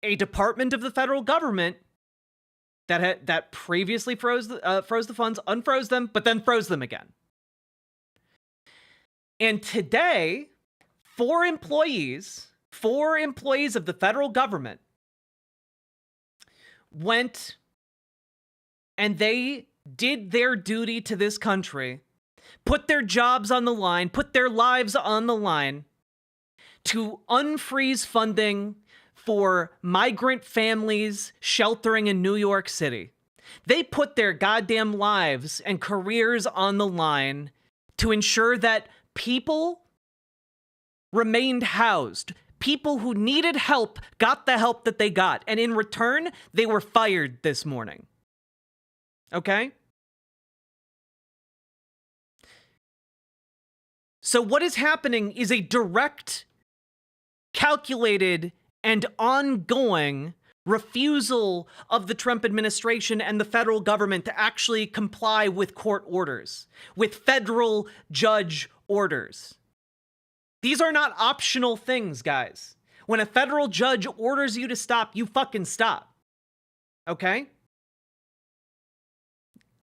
a department of the federal government that previously froze the funds, unfroze them, but then froze them again. And today, four employees of the federal government went and they did their duty to this country, put their jobs on the line, put their lives on the line to unfreeze funding for migrant families sheltering in New York City. They put their goddamn lives and careers on the line to ensure that people remained housed. People who needed help got the help that they got. And in return, they were fired this morning. Okay? So what is happening is a direct, calculated, and ongoing refusal of the Trump administration and the federal government to actually comply with court orders, with federal judge orders. These are not optional things, guys. When a federal judge orders you to stop, you fucking stop. Okay?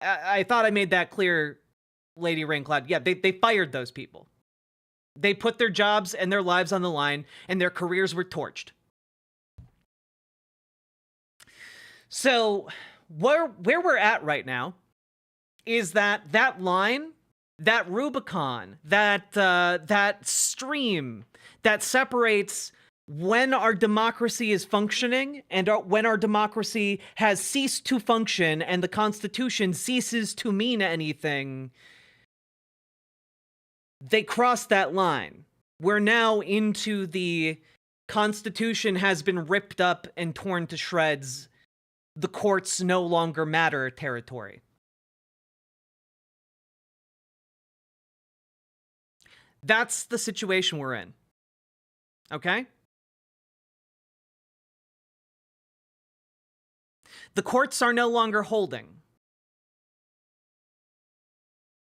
I thought I made that clear, Lady Raincloud. Yeah, they fired those people. They put their jobs and their lives on the line, and their careers were torched. So, where we're at right now is that line, that Rubicon, that stream that separates when our democracy is functioning and when our democracy has ceased to function and the Constitution ceases to mean anything, they crossed that line. We're now into the Constitution has been ripped up and torn to shreds. The courts no longer matter territory. That's the situation we're in. Okay? The courts are no longer holding.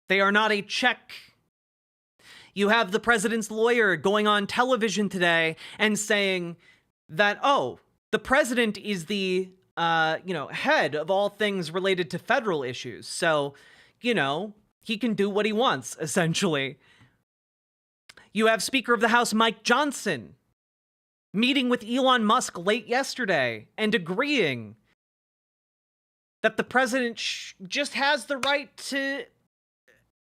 They are not a check. You have the president's lawyer going on television today and saying that, oh, the president is the, head of all things related to federal issues. So, he can do what he wants, essentially. You have Speaker of the House Mike Johnson meeting with Elon Musk late yesterday and agreeing that the president just has the right to,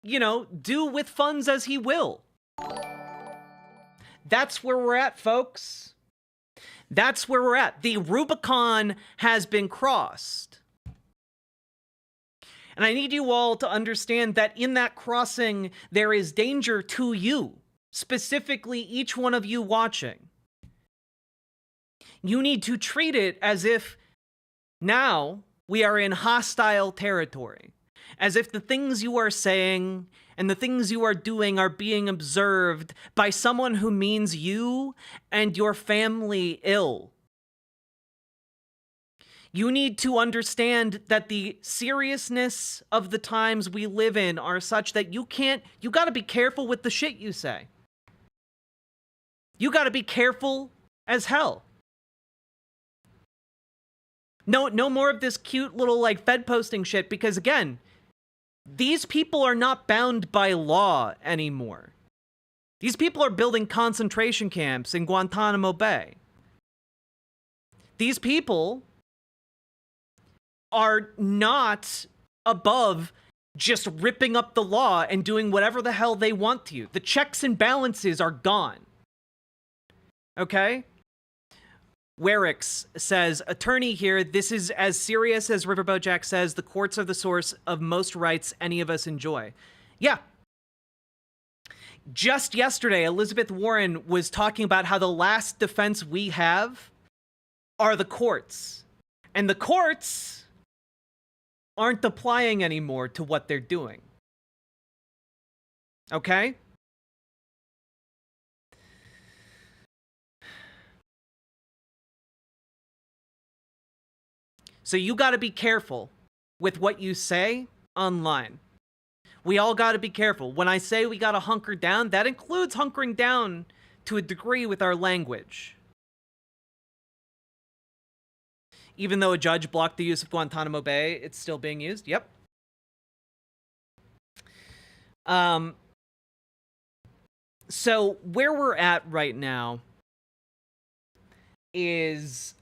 do with funds as he will. That's where we're at, folks. That's where we're at. The Rubicon has been crossed. And I need you all to understand that in that crossing, there is danger to you, specifically each one of you watching. You need to treat it as if now we are in hostile territory, as if the things you are saying and the things you are doing are being observed by someone who means you and your family ill. You need to understand that the seriousness of the times we live in are such that you gotta be careful with the shit you say. You gotta be careful as hell. No more of this cute little Fed posting shit, because again, these people are not bound by law anymore. These people are building concentration camps in Guantanamo Bay. These people are not above just ripping up the law and doing whatever the hell they want to you. The checks and balances are gone. Okay? Werix says, attorney here, this is as serious as Riverboat Jack says, the courts are the source of most rights any of us enjoy. Yeah. Just yesterday, Elizabeth Warren was talking about how the last defense we have are the courts. And the courts aren't applying anymore to what they're doing. Okay? So you got to be careful with what you say online. We all got to be careful. When I say we got to hunker down, that includes hunkering down to a degree with our language. Even though a judge blocked the use of Guantanamo Bay, it's still being used. Yep. So where we're at right now is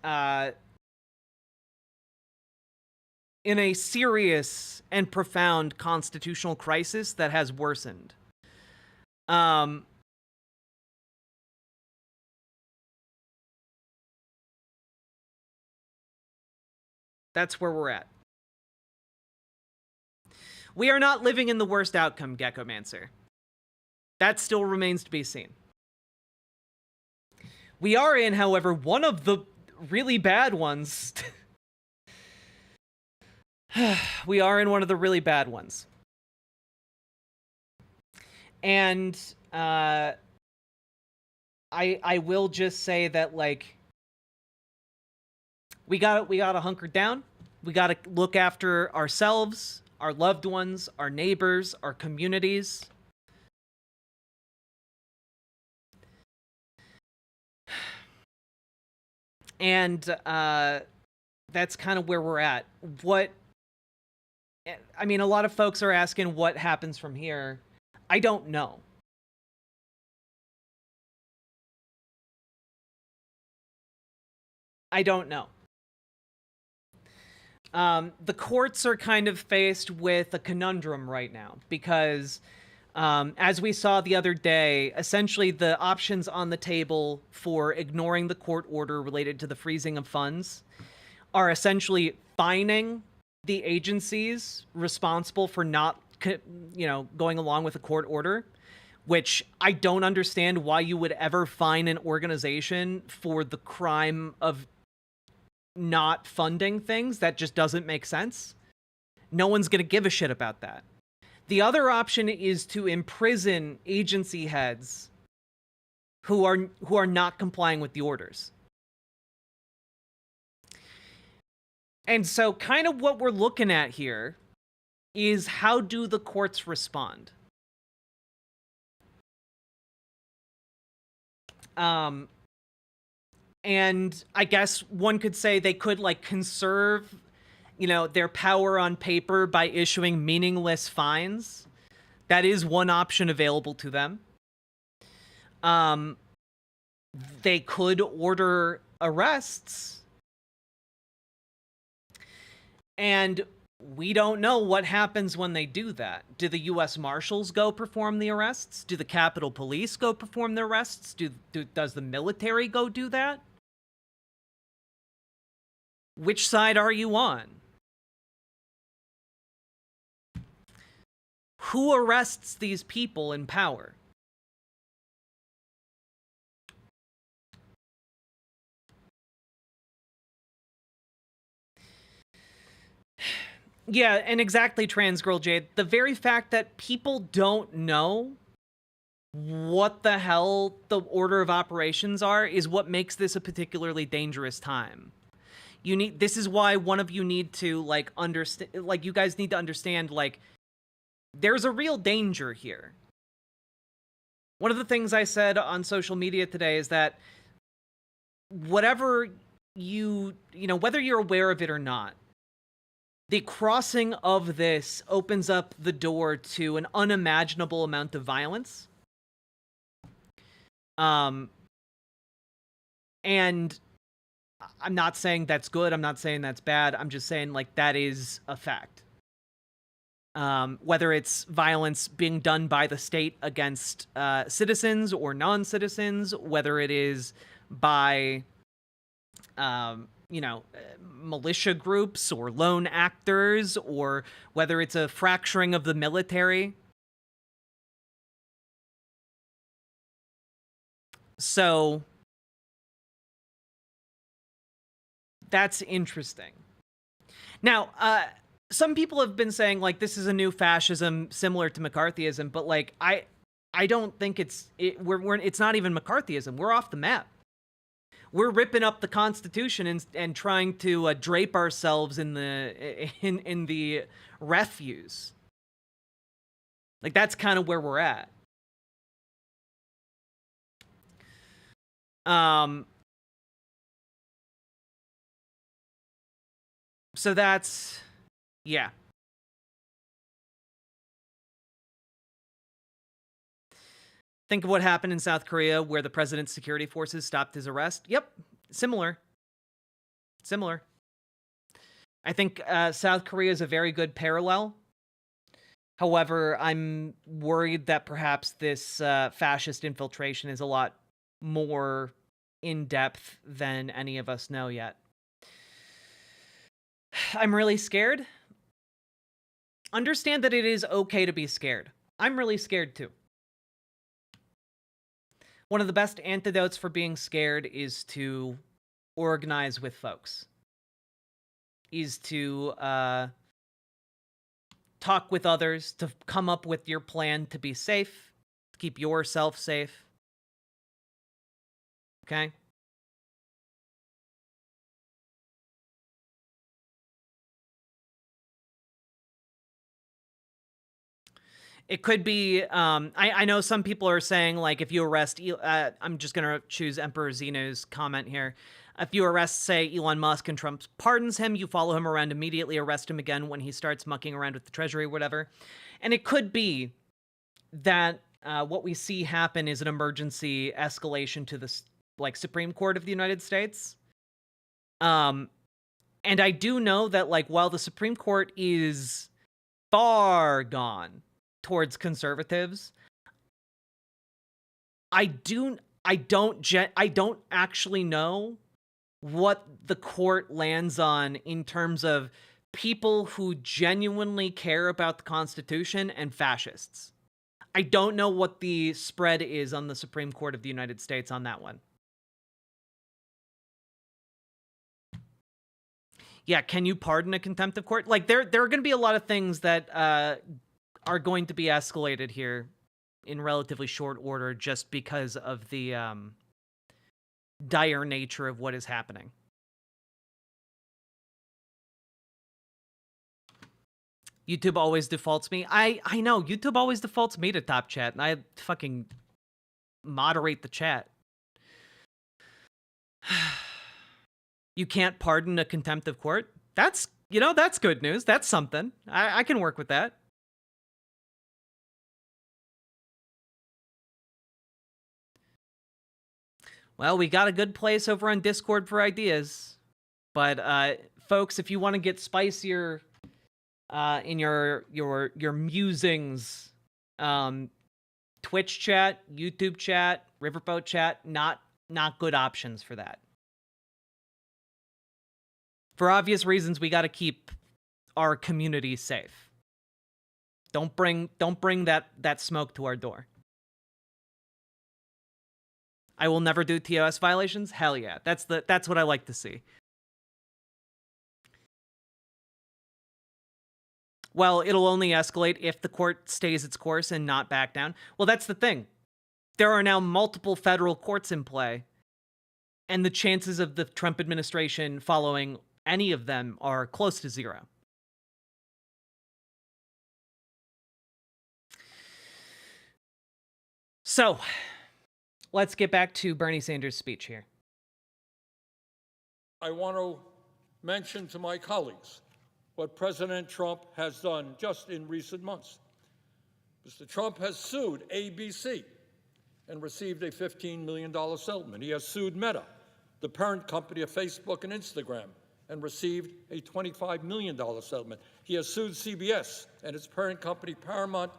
in a serious and profound constitutional crisis that has worsened. That's where we're at. We are not living in the worst outcome, Geckomancer. That still remains to be seen. We are in, however, one of the really bad ones. We are in one of the really bad ones. And I will just say that, we gotta hunker down. We gotta look after ourselves, our loved ones, our neighbors, our communities. And that's kind of where we're at. A lot of folks are asking what happens from here. I don't know. I don't know. The courts are kind of faced with a conundrum right now because, as we saw the other day, essentially the options on the table for ignoring the court order related to the freezing of funds are essentially fining the agencies responsible for not, going along with a court order, which I don't understand why you would ever fine an organization for the crime of not funding things. That just doesn't make sense. No one's going to give a shit about that. The other option is to imprison agency heads who are not complying with the orders. And so kind of what we're looking at here is how do the courts respond? And I guess one could say they could like conserve, their power on paper by issuing meaningless fines. That is one option available to them. They could order arrests. And we don't know what happens when they do that. Do the U.S. Marshals go perform the arrests? Do the Capitol Police go perform the arrests? Does the military go do that? Which side are you on? Who arrests these people in power? Yeah, and exactly, Trans Girl Jade. The very fact that people don't know what the hell the order of operations are is what makes this a particularly dangerous time. This is why one of you need to, like, understand, like, you guys need to understand, like, there's a real danger here. One of the things I said on social media today is that whatever whether you're aware of it or not, the crossing of this opens up the door to an unimaginable amount of violence. And I'm not saying that's good. I'm not saying that's bad. I'm just saying, like, that is a fact. Whether it's violence being done by the state against citizens or non-citizens, whether it is by, militia groups or lone actors, or whether it's a fracturing of the military. So that's interesting. Now, some people have been saying, like, this is a new fascism similar to McCarthyism, but, like, I don't think it's not even McCarthyism. We're off the map. We're ripping up the Constitution and trying to drape ourselves in the refuse. Like, that's kind of where we're at. So that's, yeah. Think of what happened in South Korea where the president's security forces stopped his arrest. Yep, similar. I think South Korea is a very good parallel. However, I'm worried that perhaps this fascist infiltration is a lot more in-depth than any of us know yet. I'm really scared. Understand that it is okay to be scared. I'm really scared too. One of the best antidotes for being scared is to organize with folks. Is to talk with others, to come up with your plan to be safe, to keep yourself safe. Okay? It could be, I know some people are saying, like, if you arrest, I'm just going to choose Emperor Xeno's comment here. If you arrest, say, Elon Musk and Trump pardons him, you follow him around immediately, arrest him again when he starts mucking around with the Treasury, whatever. And it could be that what we see happen is an emergency escalation to the, like, Supreme Court of the United States. And I do know that, like, while the Supreme Court is far gone towards conservatives, I don't actually know what the court lands on in terms of people who genuinely care about the Constitution and fascists. I don't know what the spread is on the Supreme Court of the United States on that one. Yeah, can you pardon a contempt of court? Like, there are going to be a lot of things that are going to be escalated here in relatively short order just because of the dire nature of what is happening. YouTube always defaults me. I know, YouTube always defaults me to top chat, and I fucking moderate the chat. You can't pardon a contempt of court? That's, you know, that's good news. That's something. I can work with that. Well, we got a good place over on Discord for ideas. But folks, if you want to get spicier in your musings, Twitch chat, YouTube chat, Riverboat chat, not good options for that. For obvious reasons, we got to keep our community safe. Don't bring that smoke to our door. I will never do TOS violations. Hell yeah, that's what I like to see. Well, it'll only escalate if the court stays its course and not back down. Well, that's the thing. There are now multiple federal courts in play, and the chances of the Trump administration following any of them are close to zero. So, let's get back to Bernie Sanders' speech here. I want to mention to my colleagues what President Trump has done just in recent months. Mr. Trump has sued ABC and received a $15 million settlement. He has sued Meta, the parent company of Facebook and Instagram, and received a $25 million settlement. He has sued CBS and its parent company Paramount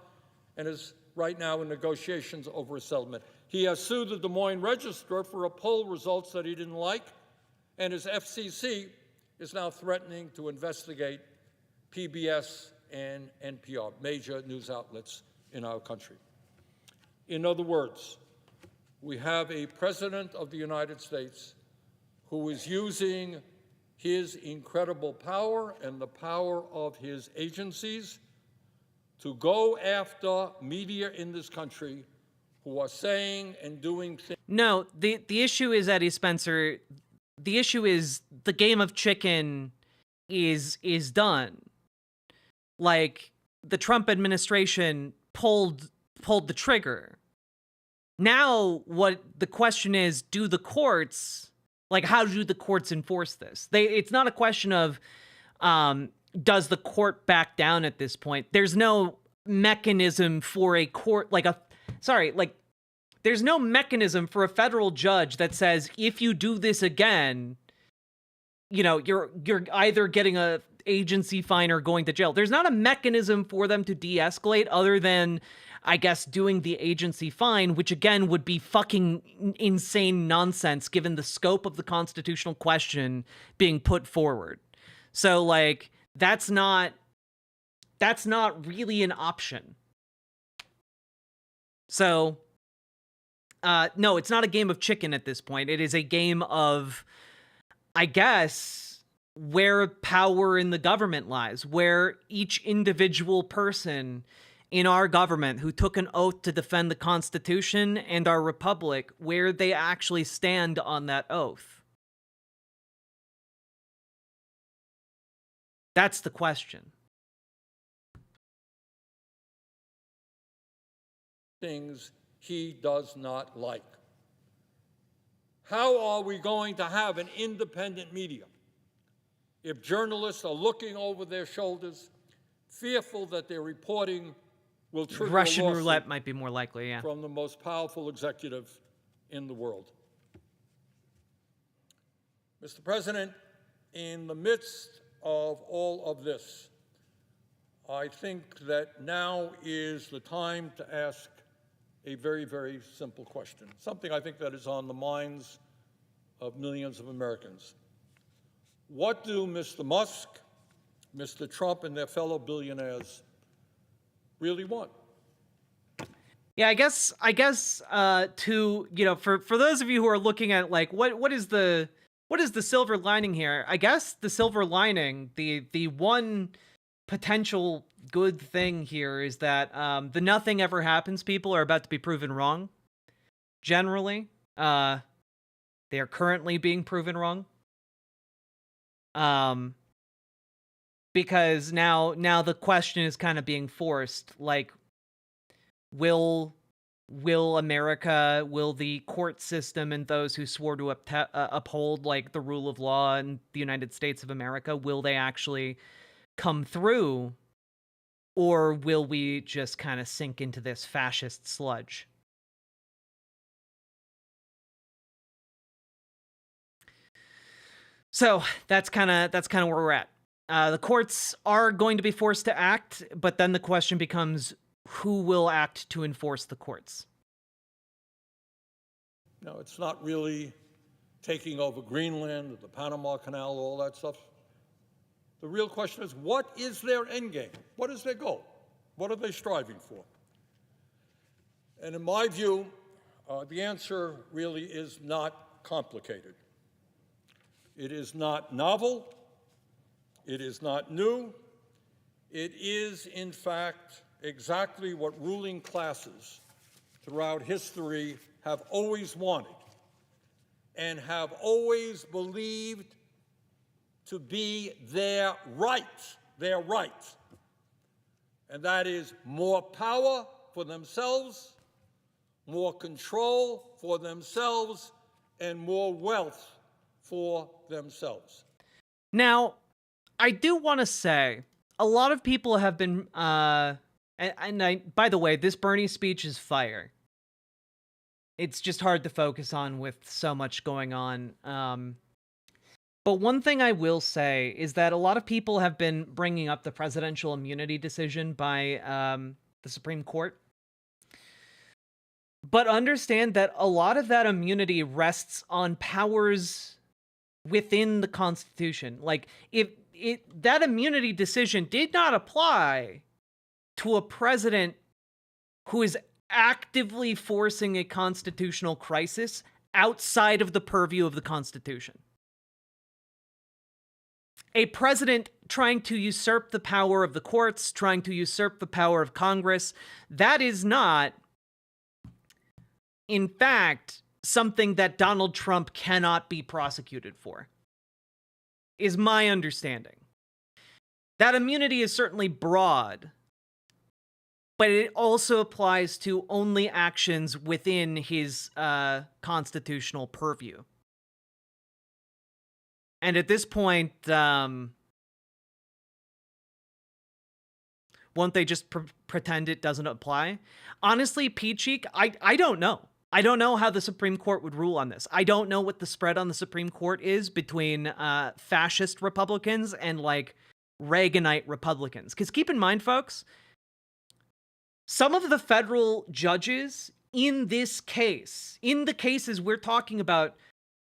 and is right now in negotiations over a settlement. He has sued the Des Moines Register for a poll results that he didn't like, and his FCC is now threatening to investigate PBS and NPR, major news outlets in our country. In other words, we have a president of the United States who is using his incredible power and the power of his agencies to go after media in this country who are saying and doing things. No, the issue is, Eddie Spencer, the issue is the game of chicken is done. Like, the Trump administration pulled the trigger. Now, what the question is, do the courts, like, how do the courts enforce this? It's not a question of, does the court back down at this point? There's no mechanism for a court, there's no mechanism for a federal judge that says, if you do this again, you know, you're either getting a agency fine or going to jail. There's not a mechanism for them to de-escalate other than, I guess, doing the agency fine, which again would be fucking insane nonsense given the scope of the constitutional question being put forward. So, like, that's not really an option. So, no, it's not a game of chicken at this point. It is a game of, I guess, where power in the government lies, where each individual person in our government who took an oath to defend the Constitution and our republic, where they actually stand on that oath. That's the question. Things he does not like. How are we going to have an independent media if journalists are looking over their shoulders, fearful that their reporting will trigger Russian a lawsuit roulette might be more likely, yeah. from the most powerful executive in the world? Mr. President, in the midst of all of this, I think that now is the time to ask a very, very simple question, something I think that is on the minds of millions of Americans. What do Mr. Musk, Mr. Trump, and their fellow billionaires really want? Yeah, I guess to, you know, for those of you who are looking at, like, what is the silver lining here? I guess the silver lining, the one potential good thing here is that the nothing ever happens people are about to be proven wrong. Generally, they are currently being proven wrong. because now the question is kind of being forced, like, will America, will the court system and those who swore to uphold like the rule of law in the United States of America, will they actually come through, or will we just kind of sink into this fascist sludge? So that's kind of where we're at. The courts are going to be forced to act, but then the question becomes, who will act to enforce the courts? No, it's not really taking over Greenland or the Panama Canal, all that stuff. The real question is, what is their end game? What is their goal? What are they striving for? And in my view, the answer really is not complicated. It is not novel. It is not new. It is, in fact, exactly what ruling classes throughout history have always wanted and have always believed to be their right, and that is more power for themselves, more control for themselves, and more wealth for themselves. Now, I do want to say, a lot of people have been, by the way, this Bernie speech is fire. It's just hard to focus on with so much going on. But one thing I will say is that a lot of people have been bringing up the presidential immunity decision by the Supreme Court. But understand that a lot of that immunity rests on powers within the Constitution. Like, if that immunity decision did not apply to a president who is actively forcing a constitutional crisis outside of the purview of the Constitution. A president trying to usurp the power of the courts, trying to usurp the power of Congress, that is not, in fact, something that Donald Trump cannot be prosecuted for, is my understanding. That immunity is certainly broad, but it also applies to only actions within his constitutional purview. And at this point, won't they just pretend it doesn't apply? Honestly, Peacheek, I don't know. I don't know how the Supreme Court would rule on this. I don't know what the spread on the Supreme Court is between fascist Republicans and, like, Reaganite Republicans. Because keep in mind, folks, some of the federal judges in this case, in the cases we're talking about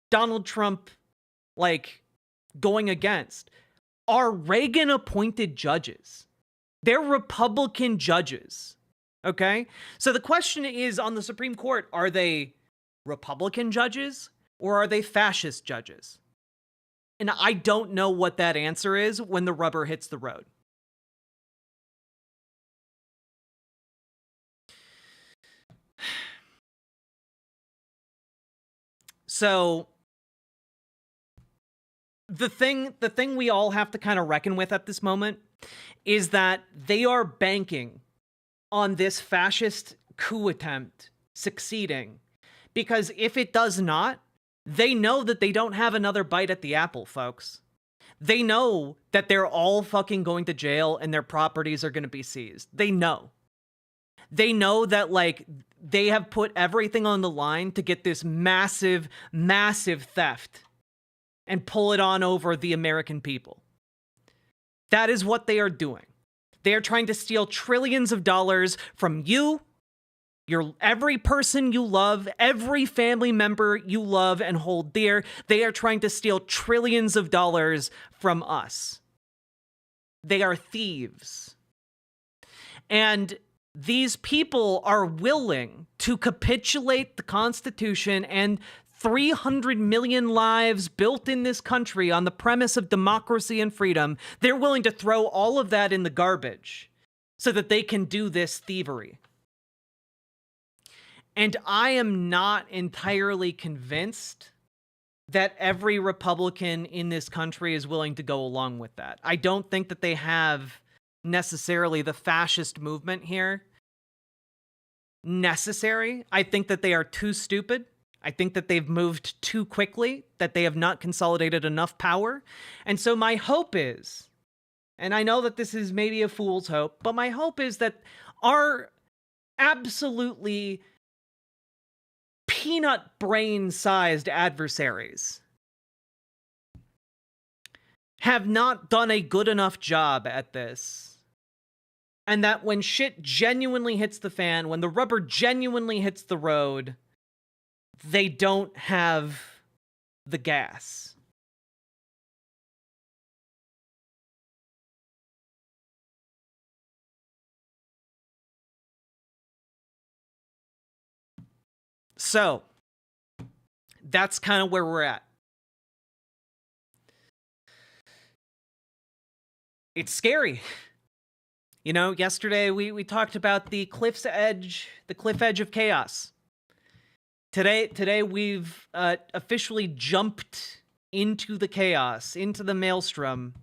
Donald Trump, like, going against, are Reagan-appointed judges. They're Republican judges, okay? So the question is, on the Supreme Court, are they Republican judges or are they fascist judges? And I don't know what that answer is when the rubber hits the road. So the thing we all have to kind of reckon with at this moment is that they are banking on this fascist coup attempt succeeding, because if it does not, they know that they don't have another bite at the apple, folks. They know that they're all fucking going to jail and their properties are going to be seized. They know. They know that, like, they have put everything on the line to get this massive, massive theft and pull it on over the American people. That is what they are doing. They are trying to steal trillions of dollars from you, every person you love, every family member you love and hold dear. They are trying to steal trillions of dollars from us. They are thieves. And these people are willing to capitulate the Constitution and 300 million lives built in this country on the premise of democracy and freedom. They're willing to throw all of that in the garbage so that they can do this thievery. And I am not entirely convinced that every Republican in this country is willing to go along with that. I don't think that they have necessarily the fascist movement here necessary. I think that they are too stupid. I think that they've moved too quickly, that they have not consolidated enough power. And so my hope is, and I know that this is maybe a fool's hope, but my hope is that our absolutely peanut brain-sized adversaries have not done a good enough job at this. And that when shit genuinely hits the fan, when the rubber genuinely hits the road, they don't have the gas. So, that's kind of where we're at. It's scary. You know, yesterday we talked about the cliff edge of chaos. Today we've officially jumped into the chaos, into the maelstrom,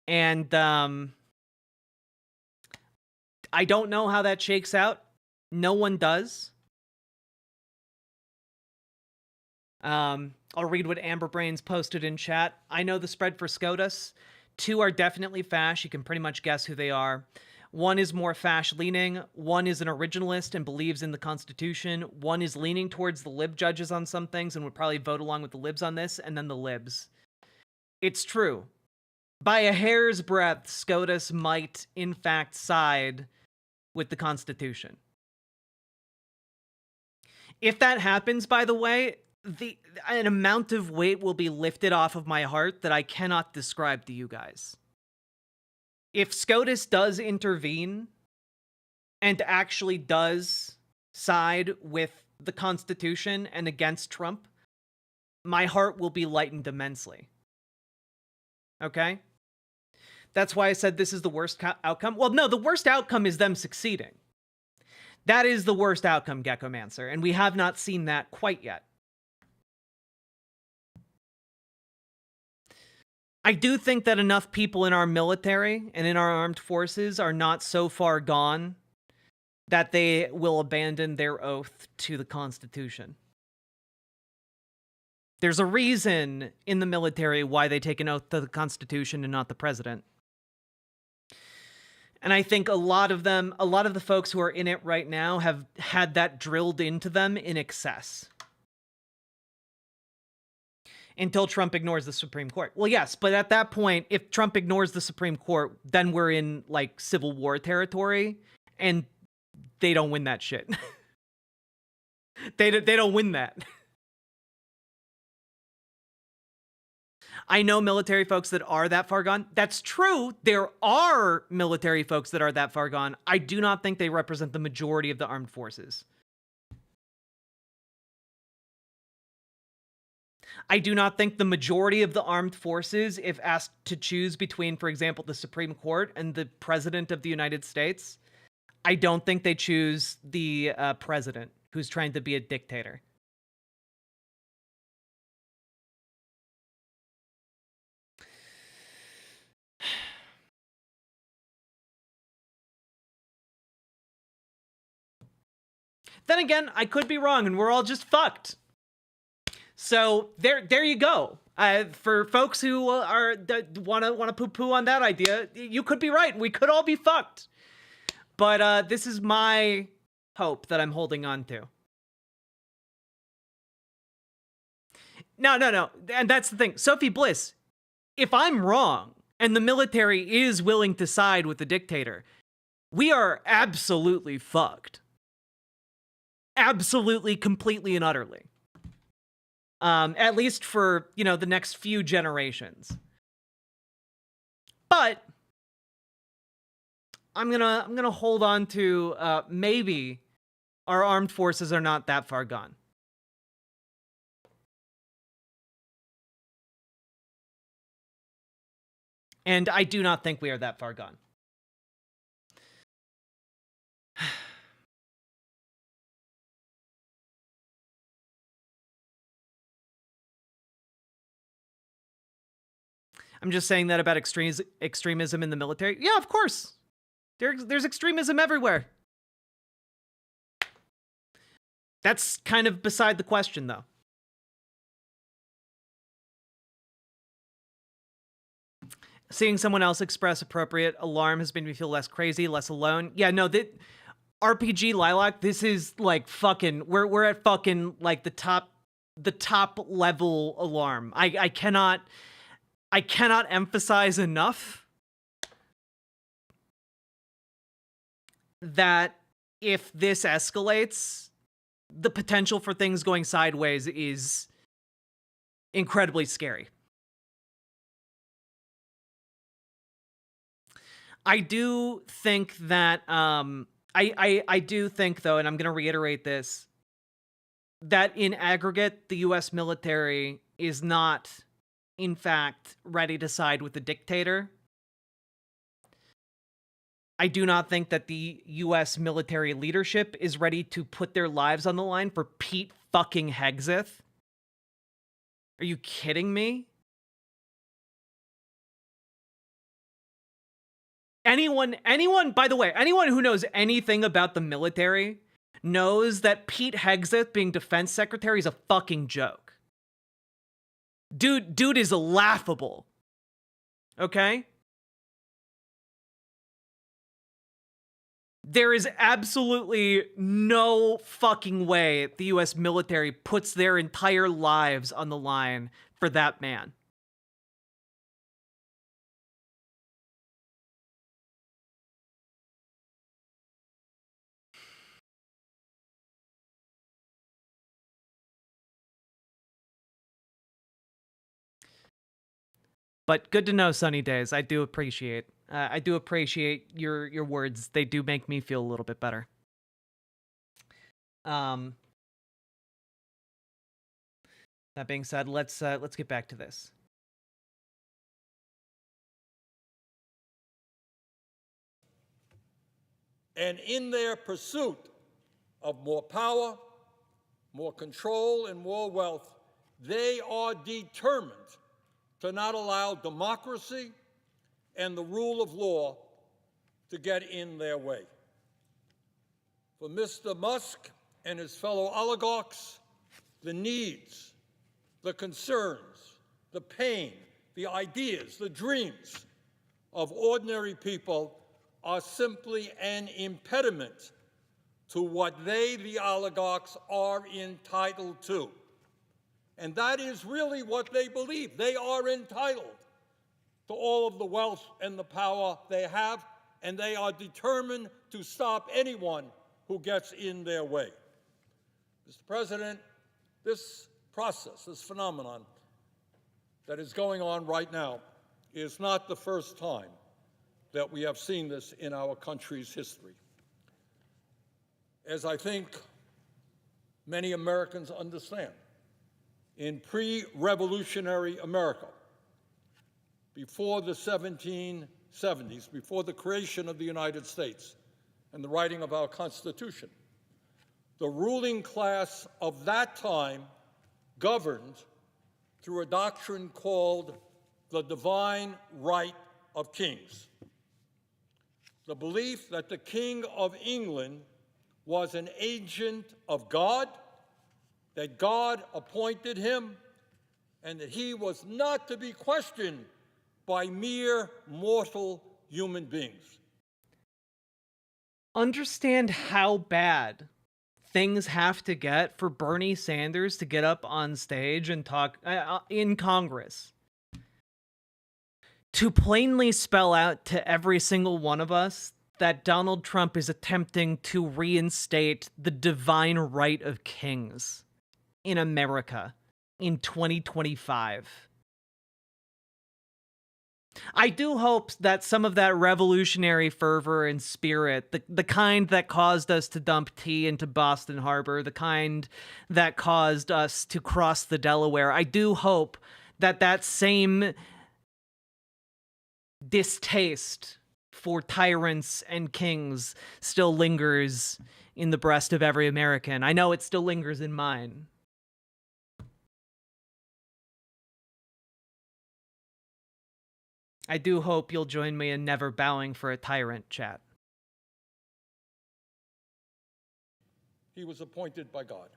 and I don't know how that shakes out. No one does. I'll read what Amber Brains posted in chat. I know the spread for SCOTUS. 2 are definitely fash. You can pretty much guess who they are. 1 is more fash-leaning. 1 is an originalist and believes in the Constitution. 1 is leaning towards the lib judges on some things and would probably vote along with the libs on this, and then the libs. It's true. By a hair's breadth, SCOTUS might, in fact, side with the Constitution. If that happens, by the way, an amount of weight will be lifted off of my heart that I cannot describe to you guys. If SCOTUS does intervene and actually does side with the Constitution and against Trump, my heart will be lightened immensely. Okay? That's why I said this is the worst outcome. Well, no, the worst outcome is them succeeding. That is the worst outcome, Geckomancer, and we have not seen that quite yet. I do think that enough people in our military and in our armed forces are not so far gone that they will abandon their oath to the Constitution. There's a reason in the military why they take an oath to the Constitution and not the president. And I think a lot of the folks who are in it right now have had that drilled into them in excess. Until Trump ignores the Supreme Court. Well, yes, but at that point, if Trump ignores the Supreme Court, then we're in, like, Civil War territory, and they don't win that shit. They don't win that. I know military folks that are that far gone. That's true. There are military folks that are that far gone. I do not think they represent the majority of the armed forces. I do not think the majority of the armed forces, if asked to choose between, for example, the Supreme Court and the President of the United States, I don't think they choose the president who's trying to be a dictator. Then again, I could be wrong and we're all just fucked. So there you go. For folks who want to poo-poo on that idea, you could be right. We could all be fucked. But this is my hope that I'm holding on to. No. And that's the thing. Sophie Bliss, if I'm wrong and the military is willing to side with the dictator, we are absolutely fucked. Absolutely, completely, and utterly. At least for, you know, the next few generations. But I'm gonna hold on to maybe our armed forces are not that far gone. And I do not think we are that far gone. I'm just saying that about extremism in the military. Yeah, of course. There's extremism everywhere. That's kind of beside the question, though. Seeing someone else express appropriate alarm has made me feel less crazy, less alone. Yeah, no, that RPG Lilac, this is like fucking, we're at fucking like the top level alarm. I cannot emphasize enough that if this escalates, the potential for things going sideways is incredibly scary. I do think that, I do think, though, and I'm going to reiterate this, that in aggregate, the U.S. military is not, in fact, ready to side with the dictator. I do not think that the U.S. military leadership is ready to put their lives on the line for Pete fucking Hegseth. Are you kidding me? Anyone, by the way, anyone who knows anything about the military knows that Pete Hegseth being defense secretary is a fucking joke. Dude is laughable. Okay? There is absolutely no fucking way the US military puts their entire lives on the line for that man. But good to know, Sunny Days. I do appreciate your words. They do make me feel a little bit better. That being said, let's get back to this. And in their pursuit of more power, more control, and more wealth, they are determined to not allow democracy and the rule of law to get in their way. For Mr. Musk and his fellow oligarchs, the needs, the concerns, the pain, the ideas, the dreams of ordinary people are simply an impediment to what they, the oligarchs, are entitled to. And that is really what they believe. They are entitled to all of the wealth and the power they have, and they are determined to stop anyone who gets in their way. Mr. President, this process, this phenomenon that is going on right now is not the first time that we have seen this in our country's history. As I think many Americans understand, in pre-revolutionary America, before the 1770s, before the creation of the United States and the writing of our Constitution, the ruling class of that time governed through a doctrine called the divine right of kings. The belief that the King of England was an agent of God, that God appointed him, and that he was not to be questioned by mere mortal human beings. Understand how bad things have to get for Bernie Sanders to get up on stage and talk in Congress to plainly spell out to every single one of us that Donald Trump is attempting to reinstate the divine right of kings in America in 2025. I do hope that some of that revolutionary fervor and spirit, the kind that caused us to dump tea into Boston Harbor, the kind that caused us to cross the Delaware, I do hope that that same distaste for tyrants and kings still lingers in the breast of every American. I know it still lingers in mine. I do hope you'll join me in never bowing for a tyrant, chat. He was appointed by God.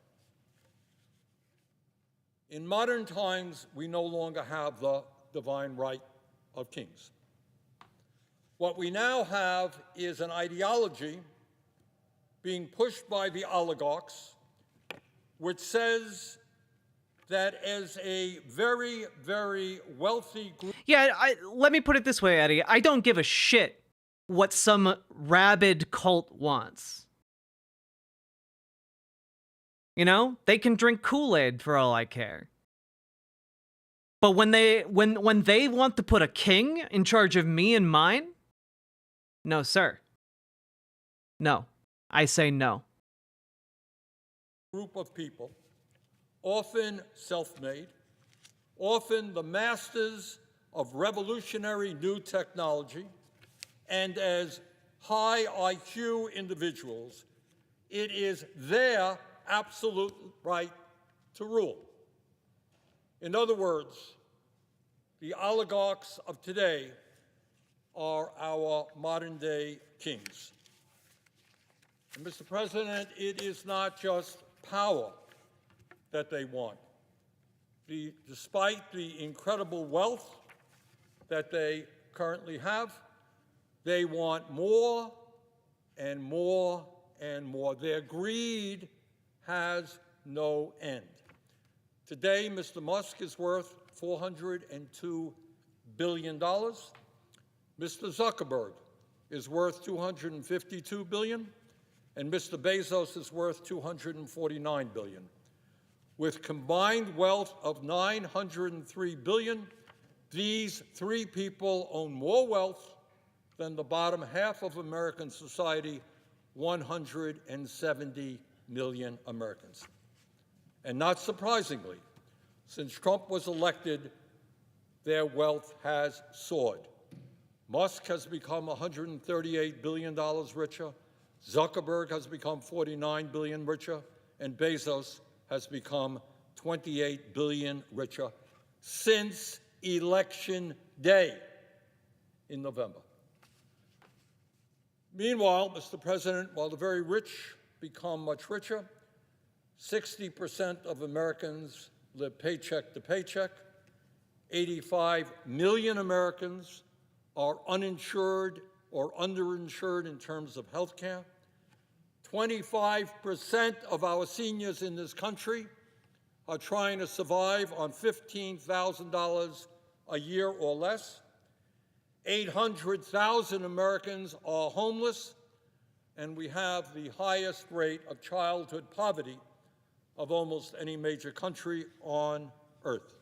In modern times, we no longer have the divine right of kings. What we now have is an ideology being pushed by the oligarchs, which says that as a very, very wealthy group... Yeah, let me put it this way, Eddie. I don't give a shit what some rabid cult wants. You know, they can drink Kool-Aid for all I care. But when they want to put a king in charge of me and mine, no, sir. No. I say no. Group of people, often self-made, often the masters of revolutionary new technology, and as high IQ individuals, it is their absolute right to rule. In other words, the oligarchs of today are our modern-day kings. And Mr. President, it is not just power that they want. Despite the incredible wealth that they currently have, they want more and more and more. Their greed has no end. Today, Mr. Musk is worth $402 billion. Mr. Zuckerberg is worth $252 billion, and Mr. Bezos is worth $249 billion. With combined wealth of $903 billion, these three people own more wealth than the bottom half of American society, 170 million Americans. And not surprisingly, since Trump was elected, their wealth has soared. Musk has become $138 billion richer, Zuckerberg has become $49 billion richer, and Bezos has become $28 billion richer since Election Day in November. Meanwhile, Mr. President, while the very rich become much richer, 60% of Americans live paycheck to paycheck. 85 million Americans are uninsured or underinsured in terms of health care. 25% of our seniors in this country are trying to survive on $15,000 a year or less. 800,000 Americans are homeless, and we have the highest rate of childhood poverty of almost any major country on earth.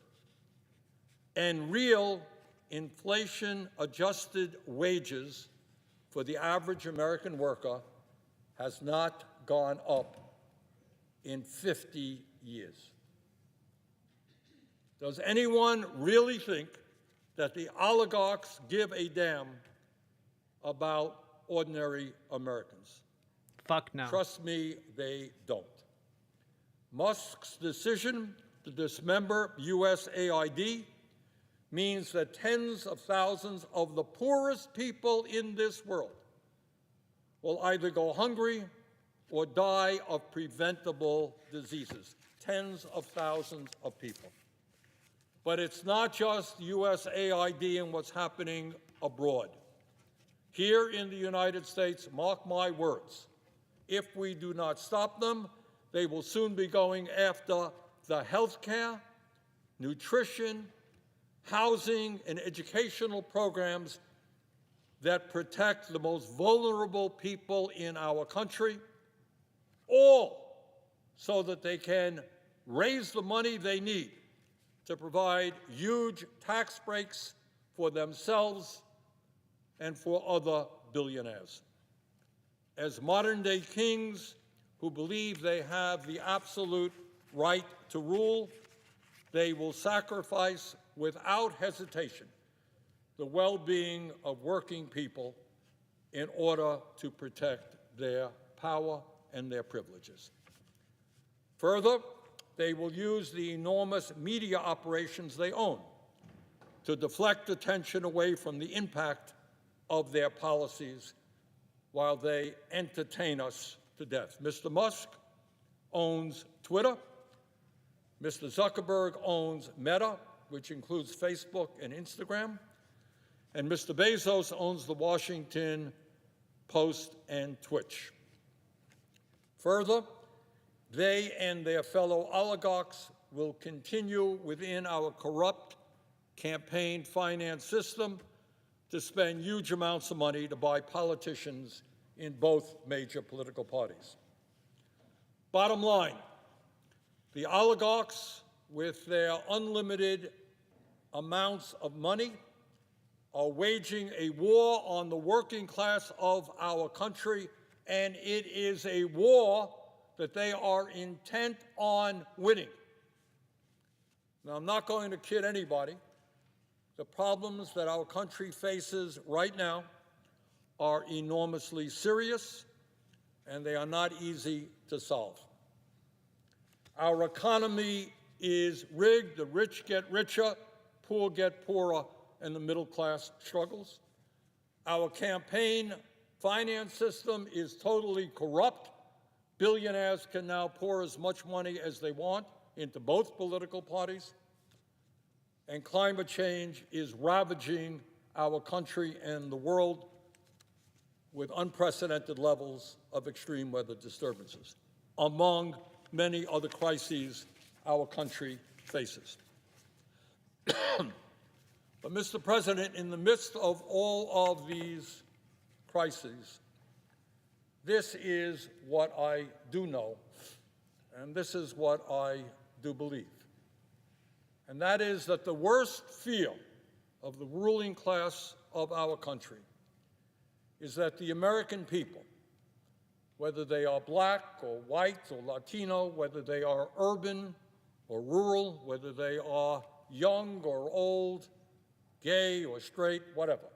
And real inflation-adjusted wages for the average American worker has not gone up in 50 years. Does anyone really think that the oligarchs give a damn about ordinary Americans? Fuck no. Trust me, they don't. Musk's decision to dismember USAID means that tens of thousands of the poorest people in this world will either go hungry or die of preventable diseases. Tens of thousands of people. But it's not just USAID and what's happening abroad. Here in the United States, mark my words, if we do not stop them, they will soon be going after the health care, nutrition, housing, and educational programs that protect the most vulnerable people in our country, all so that they can raise the money they need to provide huge tax breaks for themselves and for other billionaires. As modern-day kings who believe they have the absolute right to rule, they will sacrifice without hesitation the well-being of working people in order to protect their power and their privileges. Further, they will use the enormous media operations they own to deflect attention away from the impact of their policies while they entertain us to death. Mr. Musk owns Twitter. Mr. Zuckerberg owns Meta, which includes Facebook and Instagram. And Mr. Bezos owns the Washington Post and Twitch. Further, they and their fellow oligarchs will continue within our corrupt campaign finance system to spend huge amounts of money to buy politicians in both major political parties. Bottom line, the oligarchs, with their unlimited amounts of money, are waging a war on the working class of our country, and it is a war that they are intent on winning. Now, I'm not going to kid anybody. The problems that our country faces right now are enormously serious, and they are not easy to solve. Our economy is rigged. The rich get richer, poor get poorer, and the middle class struggles. Our campaign finance system is totally corrupt. Billionaires can now pour as much money as they want into both political parties. And climate change is ravaging our country and the world with unprecedented levels of extreme weather disturbances, among many other crises our country faces. But, Mr. President, in the midst of all of these crises, this is what I do know, and this is what I do believe. And that is that the worst fear of the ruling class of our country is that the American people, whether they are black or white or Latino, whether they are urban or rural, whether they are young or old, gay or straight, whatever.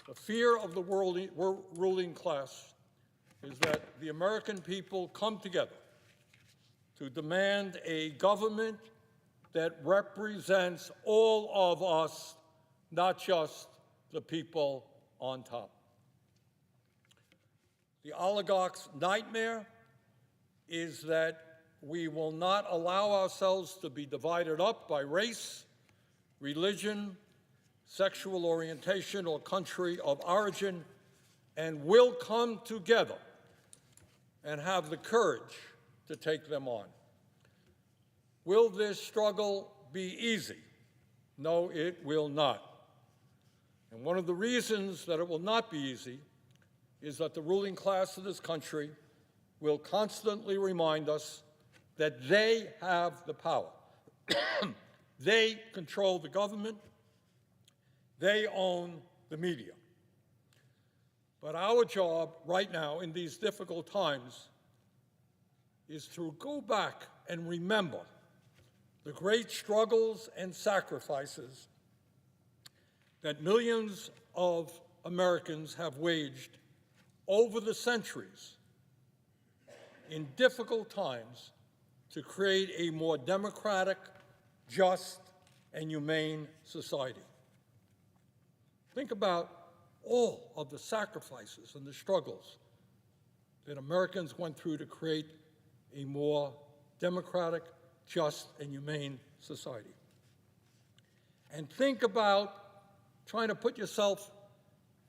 The fear of the ruling class is that the American people come together to demand a government that represents all of us, not just the people on top. The oligarchs' nightmare is that we will not allow ourselves to be divided up by race, religion, sexual orientation, or country of origin, and will come together and have the courage to take them on. Will this struggle be easy? No, it will not. And one of the reasons that it will not be easy is that the ruling class of this country will constantly remind us that they have the power. They control the government. They own the media. But our job right now in these difficult times is to go back and remember the great struggles and sacrifices that millions of Americans have waged over the centuries in difficult times to create a more democratic, just, and humane society. Think about all of the sacrifices and the struggles that Americans went through to create a more democratic, just, and humane society. And think about trying to put yourself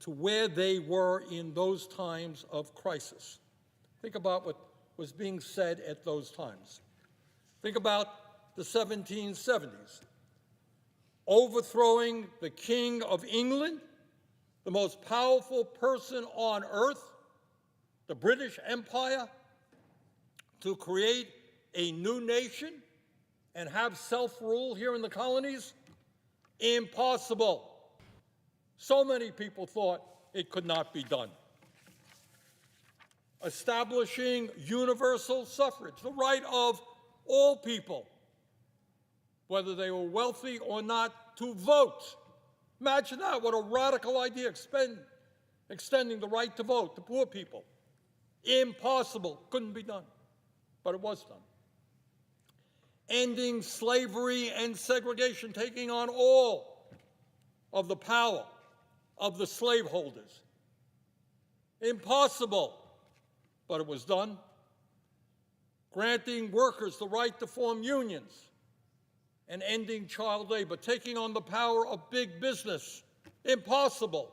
to where they were in those times of crisis. Think about what was being said at those times. Think about the 1770s, overthrowing the King of England, the most powerful person on earth, the British Empire, to create a new nation and have self-rule here in the colonies? Impossible. So many people thought it could not be done. Establishing universal suffrage, the right of all people, whether they were wealthy or not, to vote. Imagine that, what a radical idea, extending the right to vote to poor people. Impossible, couldn't be done, but it was done. ending slavery and segregation, taking on all of the power of the slaveholders. Impossible, but it was done. Granting workers the right to form unions and ending child labor, taking on the power of big business. Impossible,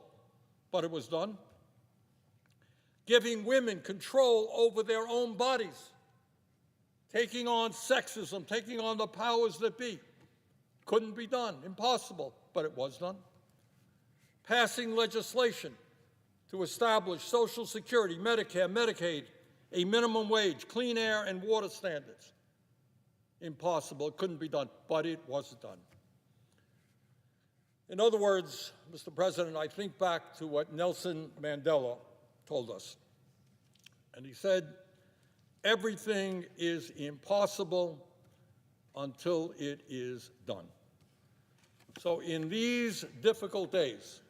but it was done. Giving women control over their own bodies, taking on sexism, taking on the powers that be. Couldn't be done, impossible, but it was done. Passing legislation to establish Social Security, Medicare, Medicaid, a minimum wage, clean air and water standards. Impossible, it couldn't be done, but it was done. In other words, Mr. President, I think back to what Nelson Mandela told us. And he said, everything is impossible until it is done. So in these difficult days,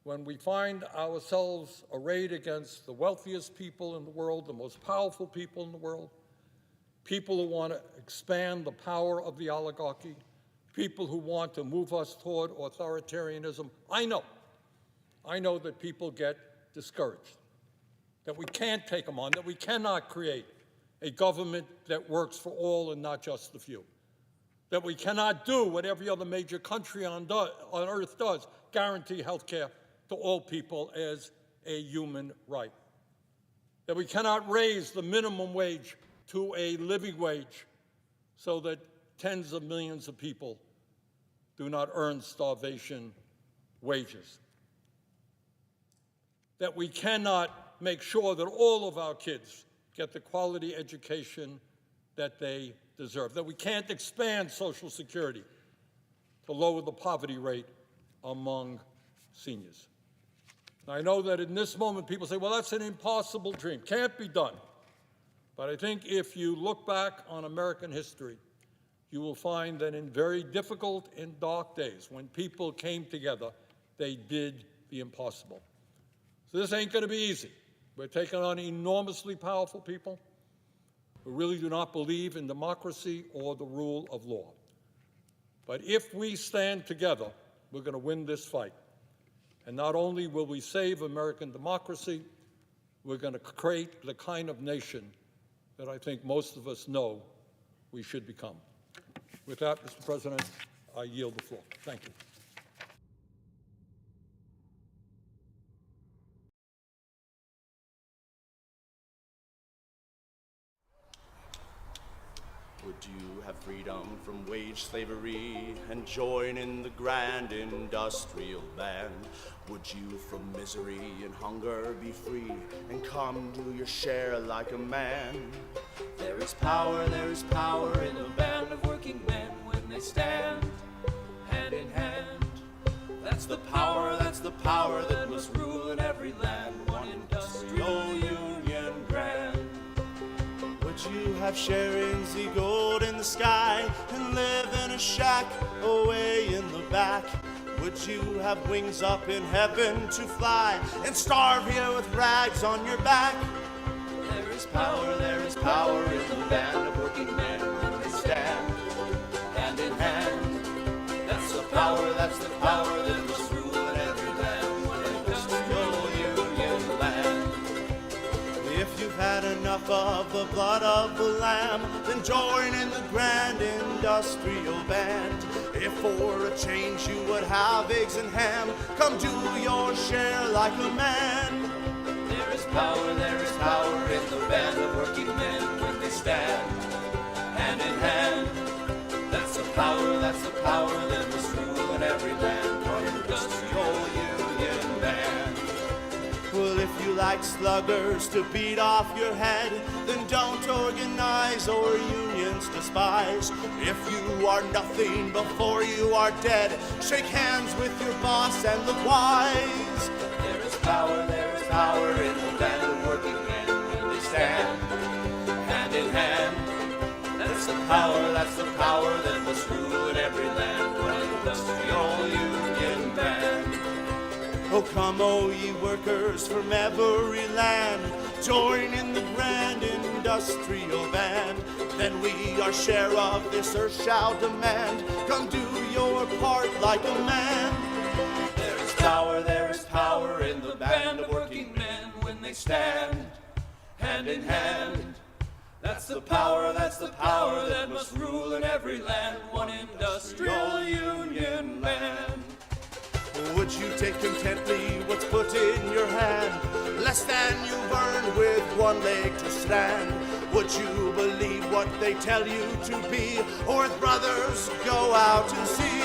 when we find ourselves arrayed against the wealthiest people in the world, the most powerful people in the world, people who want to expand the power of the oligarchy, people who want to move us toward authoritarianism, I know that people get discouraged, that we can't take them on, that we cannot create a government that works for all and not just the few, that we cannot do what every other major country on earth does, guarantee health care to all people as a human right, that we cannot raise the minimum wage to a living wage so that tens of millions of people do not earn starvation wages, that we cannot make sure that all of our kids get the quality education that they deserve, that we can't expand Social Security to lower the poverty rate among seniors. I know that in this moment people say, well, that's an impossible dream, can't be done. But I think if you look back on American history, you will find that in very difficult and dark days, when people came together, they did the impossible. So this ain't going to be easy. We're taking on enormously powerful people who really do not believe in democracy or the rule of law. But if we stand together, we're going to win this fight. And not only will we save American democracy, we're going to create the kind of nation that I think most of us know we should become. With that, Mr. President, I yield the floor. Thank you. Would you have freedom from wage slavery and join in the grand industrial band? Would you from misery and hunger be free and come do your share like a man? There is power in a band of working men when they stand hand in hand. That's the power that must rule in every land, one industrial union grand. Would you have sharings, the gold in the sky, and live in a shack away in the back? Would you have wings up in heaven to fly and starve here with rags on your back? There is power in the band of working men when they stand hand in hand. That's the power that must rule in every land, one industrial union land. If you've had enough of the blood of the lamb, then join in the grand industrial band. If for a change you would have eggs and ham, come do your share like a man. There is power in the band of working men when they stand hand in hand. That's the power that must rule in every land, one industrial union band. Well, if you like sluggers to beat off your head, then don't organize or unions despise. If you are nothing before you are dead, shake hands with your boss and look wise. There is power in the band of working men when they stand hand in hand. That's the power that must rule in every land, one industrial union band. Oh, come, O ye workers from every land, Join in the grand industrial band. Then we our share of this earth shall demand. Come do your part like a man. There is power in the band of working men when they stand hand in hand. That's the power that must rule in every land. One industrial union band. Would you take contently what's put in your hand? Less than you've earned with one leg to stand. Would you believe what they tell you to be? Or brothers, go out and see.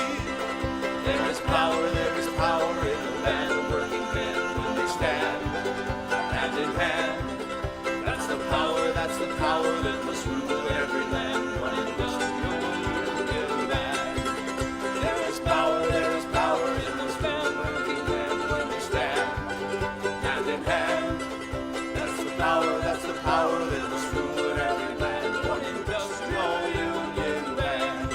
There is power in the band of working men when they stand hand in hand. That's the power that must rule every land. One industrial union band. There is power in the band of working men when they stand hand in hand. That's the power that must rule in every land. One industrial union band.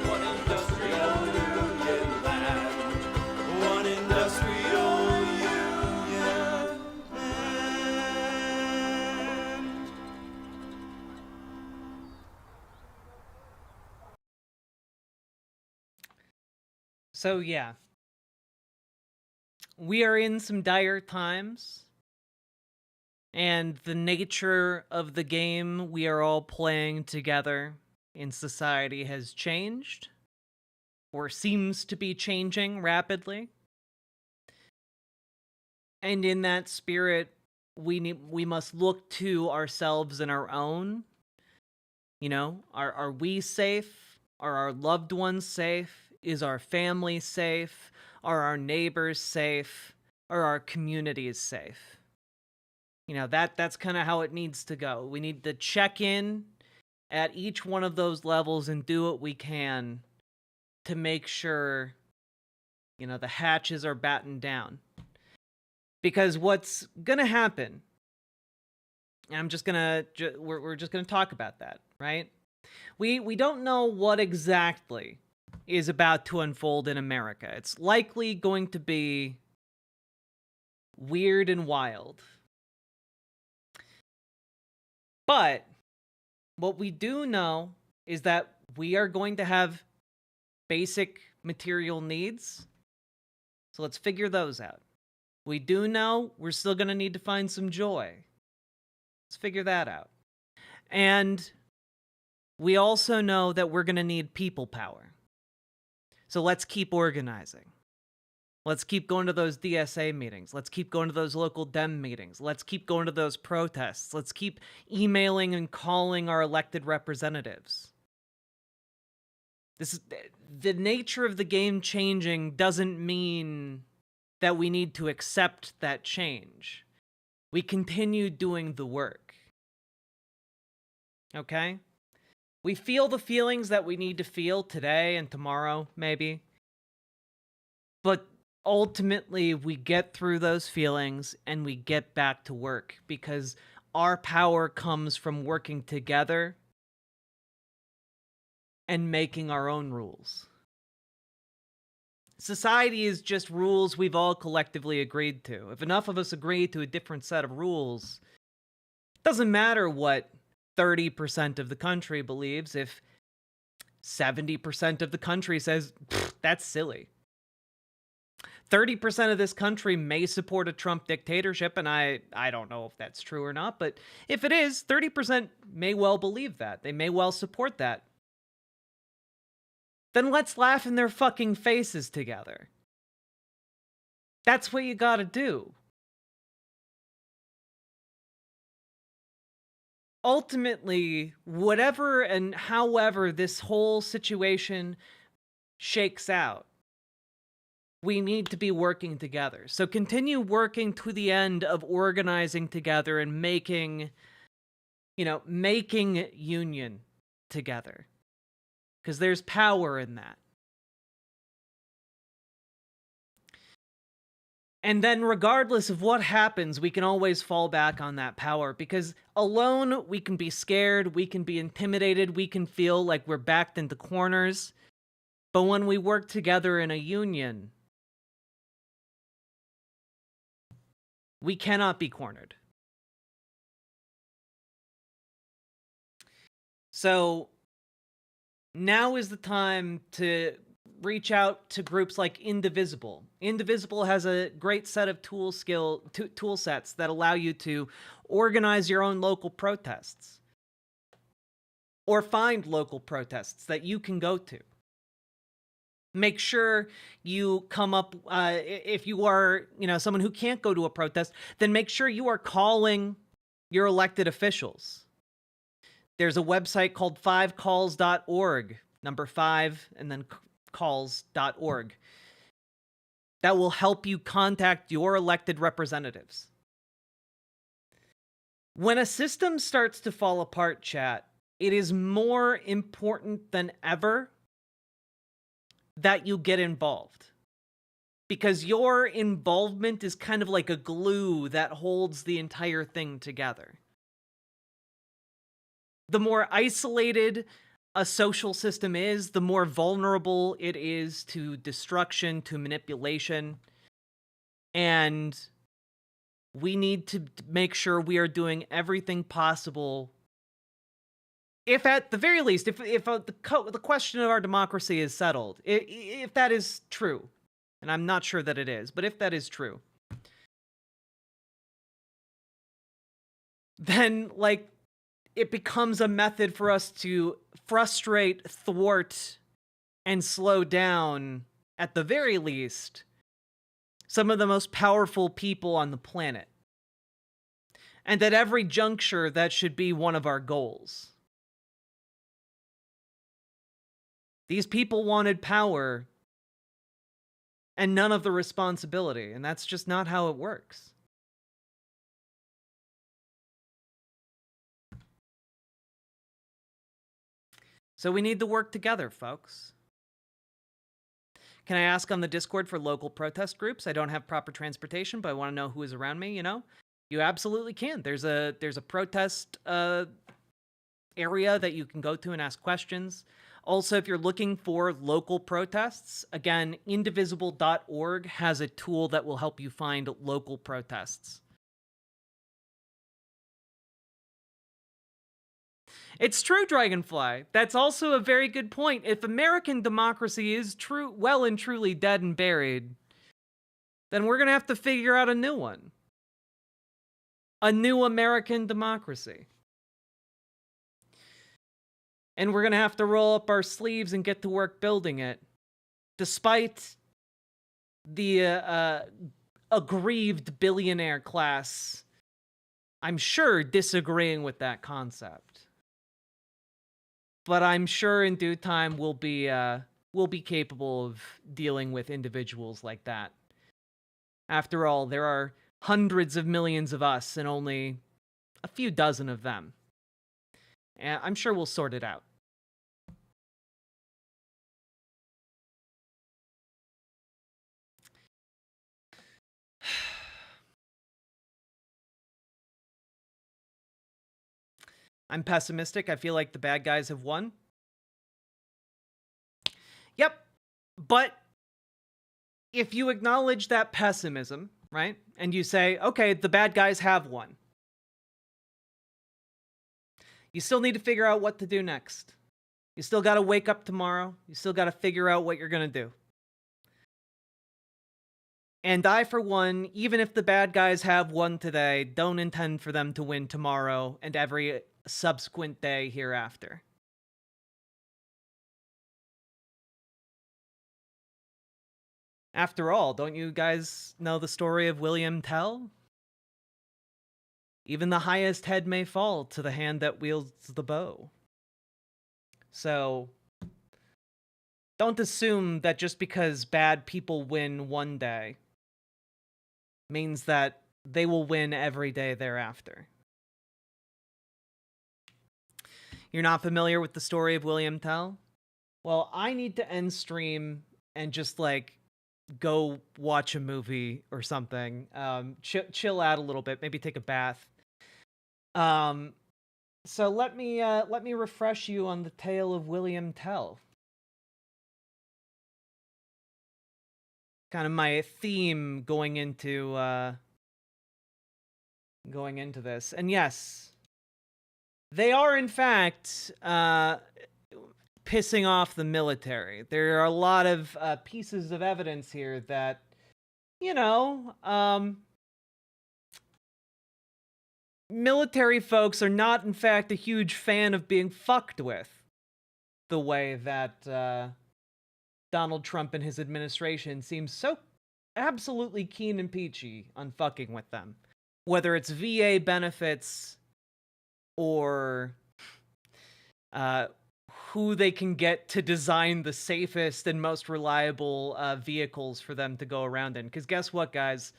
One industrial union band. One industrial union band. So yeah, we are in some dire times, and the nature of the game we are all playing together in society has changed, or seems to be changing rapidly. And in that spirit, we must look to ourselves and our own. You know, are we safe? Are our loved ones safe? Is our family safe? Are our neighbors safe? Are our communities safe? You know, that's kind of how it needs to go. We need to check in at each one of those levels and do what we can to make sure, you know, the hatches are battened down. Because what's going to happen, and we're just going to talk about that, right? We don't know what exactly is about to unfold in America. It's likely going to be weird and wild. But what we do know is that we are going to have basic material needs. So let's figure those out. We do know we're still going to need to find some joy. Let's figure that out. And we also know that we're going to need people power. So let's keep organizing. Let's keep going to those DSA meetings. Let's keep going to those local Dem meetings. Let's keep going to those protests. Let's keep emailing and calling our elected representatives. This is the nature of the game changing doesn't mean that we need to accept that change. We continue doing the work. Okay? We feel the feelings that we need to feel today and tomorrow, maybe. But ultimately, we get through those feelings and we get back to work because our power comes from working together and making our own rules. Society is just rules we've all collectively agreed to. If enough of us agree to a different set of rules, it doesn't matter what 30% of the country believes if 70% of the country says, that's silly. 30% of this country may support a Trump dictatorship, and I don't know if that's true or not, but if it is, 30% may well believe that. They may well support that. Then let's laugh in their fucking faces together. That's what you gotta do. Ultimately, whatever and however this whole situation shakes out, we need to be working together. So continue working to the end of organizing together and making union together. Because there's power in that. And then regardless of what happens, we can always fall back on that power. Because alone, we can be scared, we can be intimidated, we can feel like we're backed into corners. But when we work together in a union, we cannot be cornered. So now is the time to reach out to groups like Indivisible. Indivisible has a great set of tool sets that allow you to organize your own local protests or find local protests that you can go to. Make sure you come up, if you are, someone who can't go to a protest, then make sure you are calling your elected officials. There's a website called 5calls.org, number 5, and then calls.org. That will help you contact your elected representatives. When a system starts to fall apart, chat, it is more important than ever that you get involved. Because your involvement is kind of like a glue that holds the entire thing together. The more isolated a social system is, the more vulnerable it is to destruction, to manipulation. And we need to make sure we are doing everything possible. If at the very least, if the question of our democracy is settled, if that is true, and I'm not sure that it is, but if that is true, then, it becomes a method for us to frustrate, thwart, and slow down, at the very least, some of the most powerful people on the planet. And at every juncture, that should be one of our goals. These people wanted power and none of the responsibility, and that's just not how it works. So we need to work together, folks. Can I ask on the Discord for local protest groups? I don't have proper transportation, but I want to know who is around me, You absolutely can. There's a protest area that you can go to and ask questions. Also, if you're looking for local protests, again, indivisible.org has a tool that will help you find local protests. It's true, Dragonfly. That's also a very good point. If American democracy is well and truly dead and buried, then we're going to have to figure out a new one. A new American democracy. And we're going to have to roll up our sleeves and get to work building it, despite the aggrieved billionaire class, I'm sure, disagreeing with that concept. But I'm sure in due time we'll be capable of dealing with individuals like that. After all, there are hundreds of millions of us and only a few dozen of them. And I'm sure we'll sort it out. I'm pessimistic. I feel like the bad guys have won. Yep. But if you acknowledge that pessimism, right? And you say, okay, the bad guys have won. You still need to figure out what to do next. You still got to wake up tomorrow. You still got to figure out what you're going to do. And I, for one, even if the bad guys have won today, don't intend for them to win tomorrow and every subsequent day hereafter. After all, don't you guys know the story of William Tell? Even the highest head may fall to the hand that wields the bow. So, don't assume that just because bad people win one day means that they will win every day thereafter. You're not familiar with the story of William Tell? Well, I need to end stream and just go watch a movie or something. Chill out a little bit, maybe take a bath. So let me refresh you on the tale of William Tell. Kind of my theme going into this. And yes, they are, in fact, pissing off the military. There are a lot of pieces of evidence here that, military folks are not, in fact, a huge fan of being fucked with the way that Donald Trump and his administration seems so absolutely keen and peachy on fucking with them. Whether it's VA benefits or who they can get to design the safest and most reliable vehicles for them to go around in. Because guess what, guys?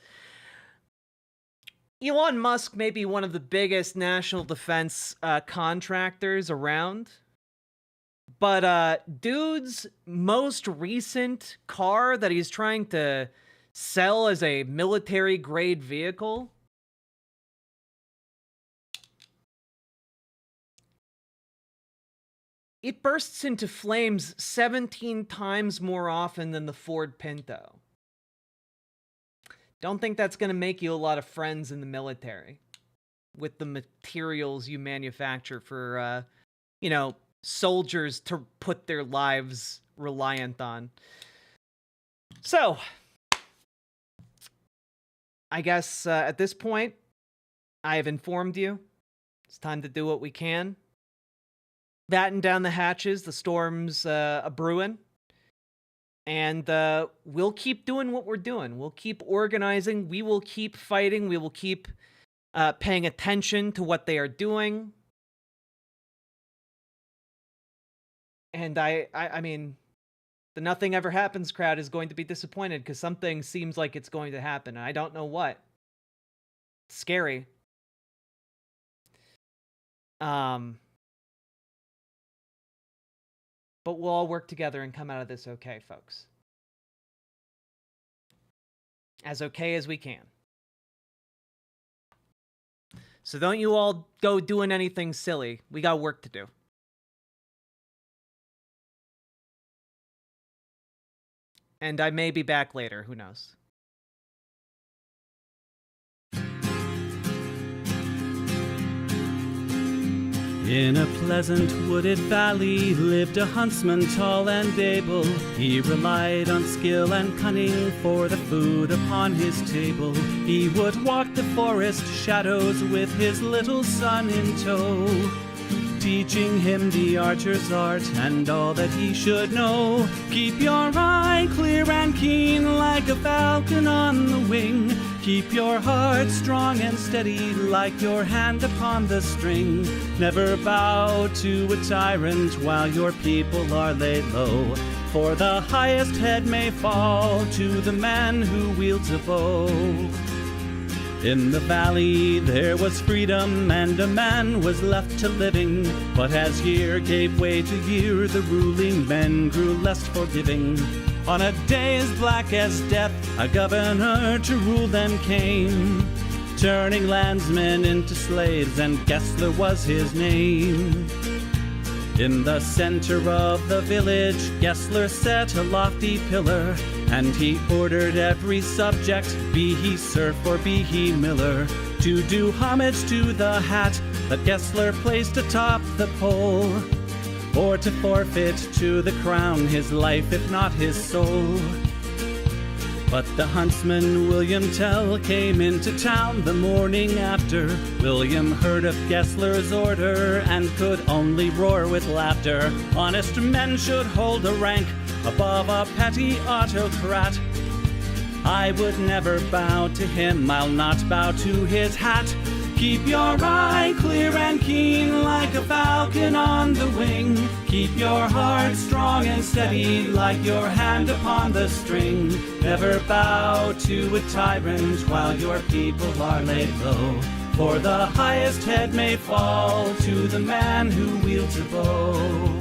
Elon Musk may be one of the biggest national defense contractors around, but dude's most recent car that he's trying to sell as a military-grade vehicle, it bursts into flames 17 times more often than the Ford Pinto. Don't think that's going to make you a lot of friends in the military with the materials you manufacture for, soldiers to put their lives reliant on. So, I guess at this point, I have informed you. It's time to do what we can. Batten down the hatches, the storm's a-brewing. And we'll keep doing what we're doing. We'll keep organizing. We will keep fighting. We will keep paying attention to what they are doing. And I mean, the nothing ever happens crowd is going to be disappointed because something seems like it's going to happen. And I don't know what. It's scary. But we'll all work together and come out of this okay, folks. As okay as we can. So don't you all go doing anything silly. We got work to do. And I may be back later. Who knows? In a pleasant wooded valley lived a huntsman tall and able. He relied on skill and cunning for the food upon his table. He would walk the forest shadows with his little son in tow, teaching him the archer's art and all that he should know. Keep your eye clear and keen like a falcon on the wing. Keep your heart strong and steady like your hand upon the string. Never bow to a tyrant while your people are laid low, for the highest head may fall to the man who wields a bow. In the valley there was freedom and a man was left to living, but as year gave way to year the ruling men grew less forgiving. On a day as black as death a governor to rule them came, turning landsmen into slaves, and Gessler was his name. In the center of the village Gessler set a lofty pillar, and he ordered every subject, be he serf or be he miller, to do homage to the hat that Gessler placed atop the pole, or to forfeit to the crown his life if not his soul. But the huntsman William Tell came into town the morning after. William heard of Gessler's order and could only roar with laughter. Honest men should hold a rank above a petty autocrat. I would never bow to him, I'll not bow to his hat. Keep your eye clear and keen like a falcon on the wing. Keep your heart strong and steady like your hand upon the string. Never bow to a tyrant while your people are laid low, for the highest head may fall to the man who wields a bow.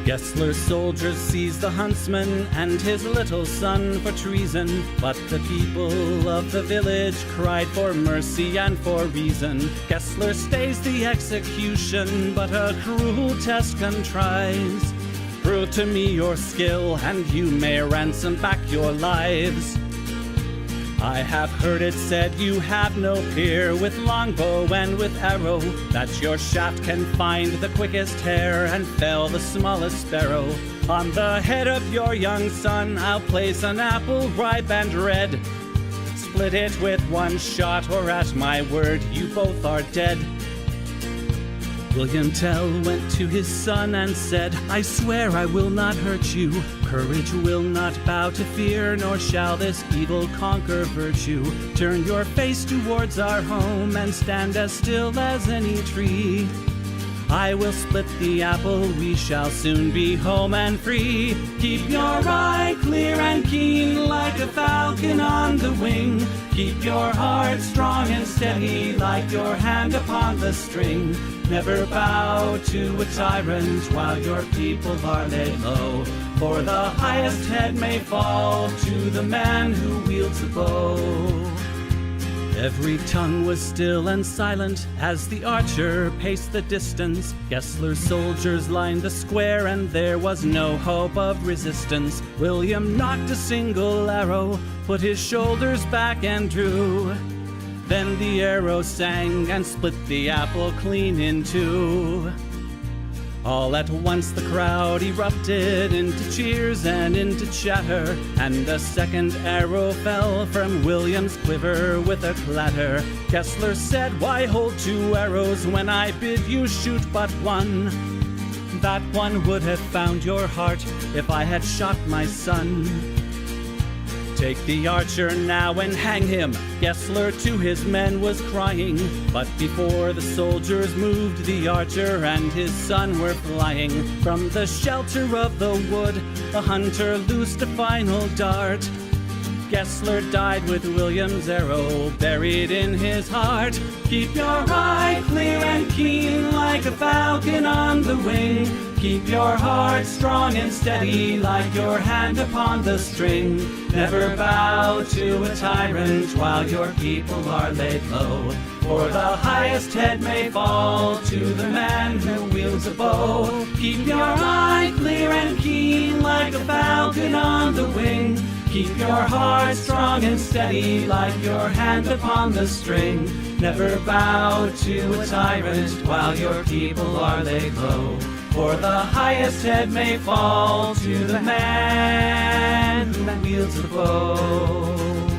Gessler's soldiers seized the huntsman and his little son for treason, but the people of the village cried for mercy and for reason. Gessler stays the execution, but a cruel test contrives. Prove to me your skill, and you may ransom back your lives. I have heard it said you have no peer with longbow and with arrow, that your shaft can find the quickest hare and fell the smallest sparrow. On the head of your young son I'll place an apple ripe and red. Split it with one shot, or at my word you both are dead. William Tell went to his son and said, I swear I will not hurt you. Courage will not bow to fear, nor shall this evil conquer virtue. Turn your face towards our home and stand as still as any tree. I will split the apple, we shall soon be home and free. Keep your eye clear and keen like a falcon on the wing. Keep your heart strong and steady like your hand upon the string. Never bow to a tyrant while your people are laid low, for the highest head may fall to the man who wields a bow. Every tongue was still and silent as the archer paced the distance. Gessler's soldiers lined the square and there was no hope of resistance. William knocked a single arrow, put his shoulders back and drew. Then the arrow sang and split the apple clean in two. All at once the crowd erupted into cheers and into chatter, and a second arrow fell from William's quiver with a clatter. Gessler said, why hold two arrows when I bid you shoot but one? That one would have found your heart if I had shot my son. Take the archer now and hang him, Gessler to his men was crying. But before the soldiers moved, the archer and his son were flying. From the shelter of the wood, the hunter loosed a final dart. Gessler died with William's arrow buried in his heart. Keep your eye clear and keen like a falcon on the wing. Keep your heart strong and steady like your hand upon the string. Never bow to a tyrant while your people are laid low, for the highest head may fall to the man who wields a bow. Keep your eye clear and keen like a falcon on the wing. Keep your heart strong and steady like your hand upon the string. Never bow to a tyrant while your people are laid low, for the highest head may fall to the man who wields a bow.